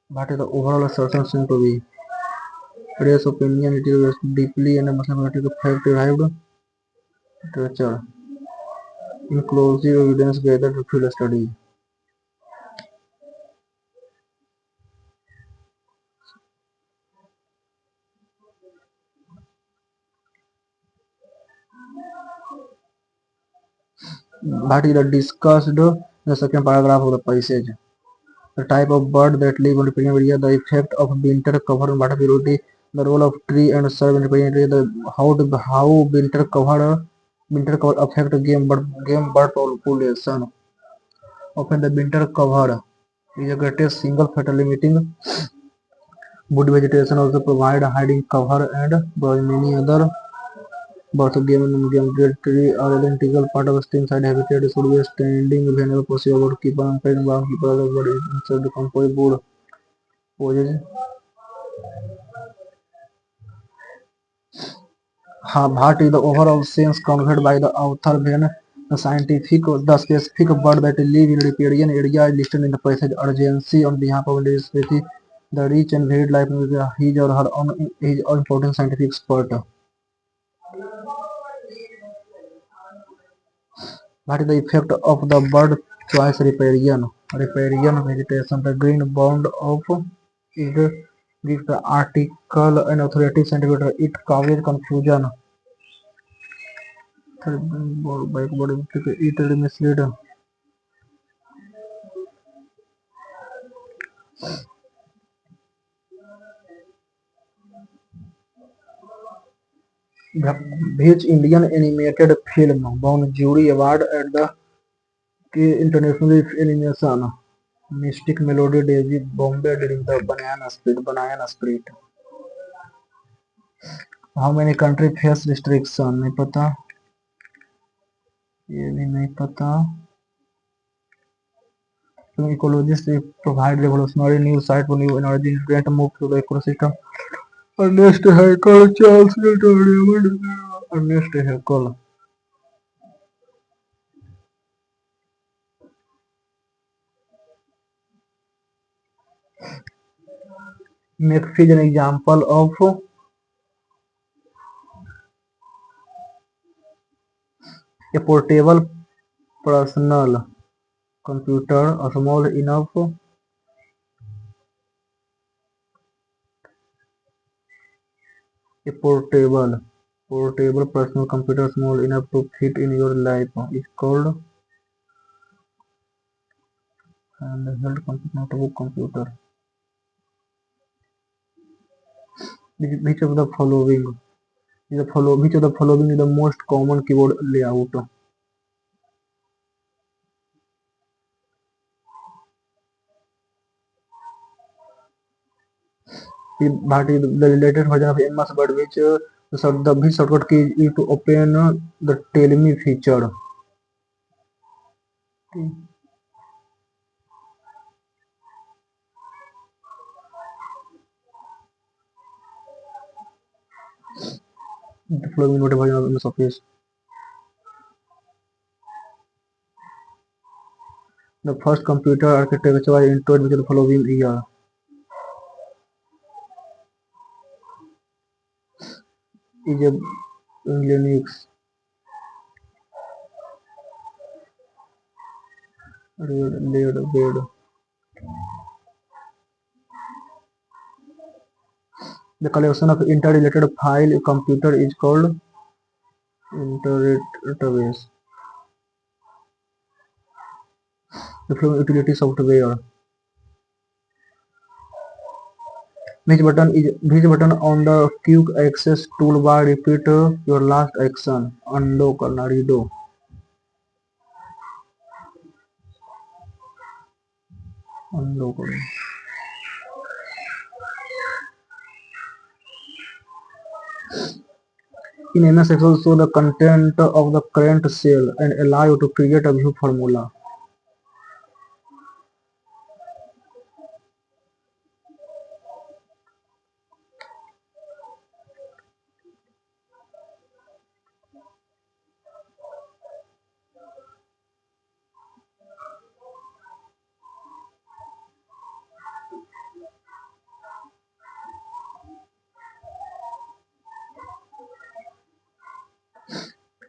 what is the overall assertion seem to be? Today's opinion it is deeply and mathematical fact derived literature, inclusive evidence gathered through the study. That is discussed in the second paragraph of the passage. The type of bird that live on riparian area, the effect of winter cover on water purity, the role of tree and shrub in riparian area, how winter cover affect game bird population. Often the winter cover is the greatest single fatal limiting wood vegetation also provide hiding cover and many other birds game and non-game tree are identical part of stream side habitat should be standing whenever possible to keep on fighting back keep other body inside the composite wood poses. Bhat is the overall sense conveyed by the author when the specific bird that live in riparian area is listed in the passage urgency on behalf of the species, the rich and varied life with his or her own his own important scientific expert. What is the effect of the bird choice riparian? Riparian vegetation, the green bond of it gives the article an authoritative scientific it causes confusion. It mislead. Which Indian animated film won jury award at the International Animation Mystic Melody Daisy Bombay during the Banana Split. How many country face restriction? नहीं पता, ये भी नहीं पता. So ecologists provide revolutionary new site for new energy grant move to the ecosystem. Ernest Haeckel, Charles Darwin, Ernest Haeckel. McAfee is an example of a portable personal computer, a small enough a portable personal computer small enough to fit in your life is called handheld notebook computer. Which of the following which of the following is the most common keyboard layout? That is the latest version of MS Word, which the shortcut key is used to open the Tell Me feature. The following noted version of MS Office. The first computer architecture was introduced with the following year. Is a Linux. Bed. The collection of interrelated file computer is called interdatabase. The following utility software. Which button on the quick access toolbar repeat your last action? Undo करना redo. Undo करो. In MS Excel, show the content of the current cell and allow you to create a view formula.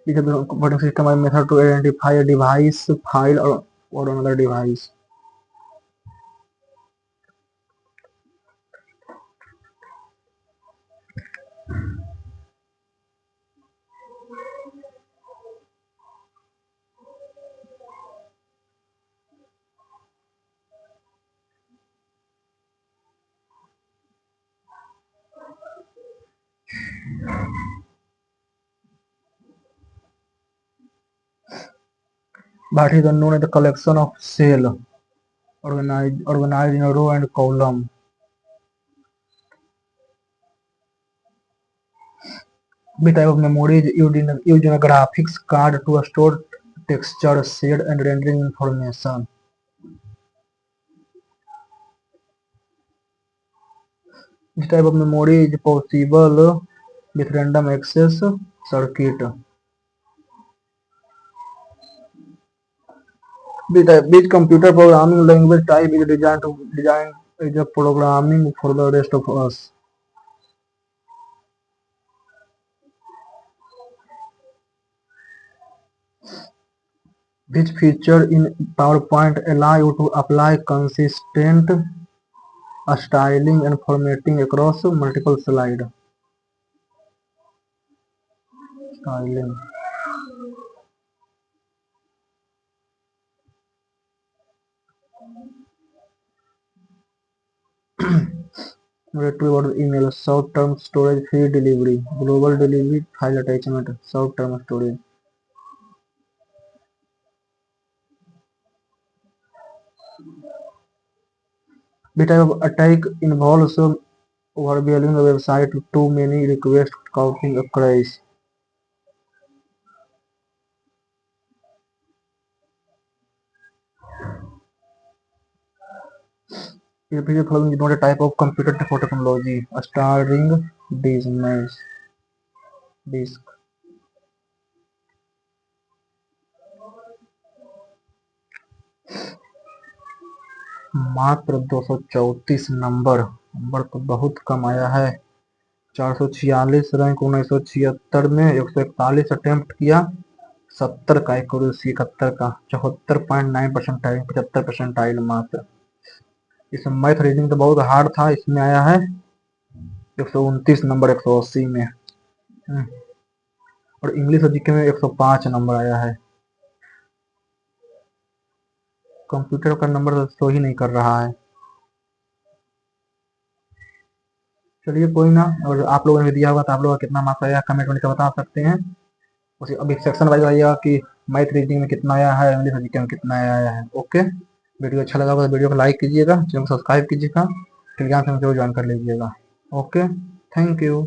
It is the operating system a method to identify a device, file, or another device. Bhat is known as the collection of cell organized in a row and column. B type of memory is used in a graphics card to store texture, shade, and rendering information. This type of memory is possible with random access circuit. Which computer programming language type is designed is a programming for the rest of us? Which feature in PowerPoint allow you to apply consistent styling and formatting across multiple slides? Styling. Number two about email. Short-term storage, free delivery, global delivery, file attachment, short-term storage. The type of attack involves overwhelming a website with too many requests causing a crash. The following is not a type of computer for technology. A starring disk. मात्र 234 number तो बहुत कम आया है। 446 rank 1976 में 141 attempt किया, 70 का accuracy, 71 का 74.9% 75% मात्र। इसमें मैथ रीजनिंग तो बहुत हार्ड था, इसमें आया है 129 नंबर 180 में। और इंग्लिश और जीके में 105 नंबर आया है। कंप्यूटर का नंबर शो ही नहीं कर रहा है। चलिए कोई ना, और आप लोगों ने दिया होगा तो आप लोगों का कितना मार्क्स आया कमेंट में बता सकते हैं। उसी अभी सेक्शन वाइज आइएगा कि मैथ रीजनिंग में कितना आया है, इंग्लिश और जीके में कितना आया है। ओके, वीडियो अच्छा लगा होगा तो वीडियो को लाइक कीजिएगा, चैनल को सब्सक्राइब कीजिएगा, टेलीग्राम से जरूर ज्वाइन कर लीजिएगा। Okay, thank you.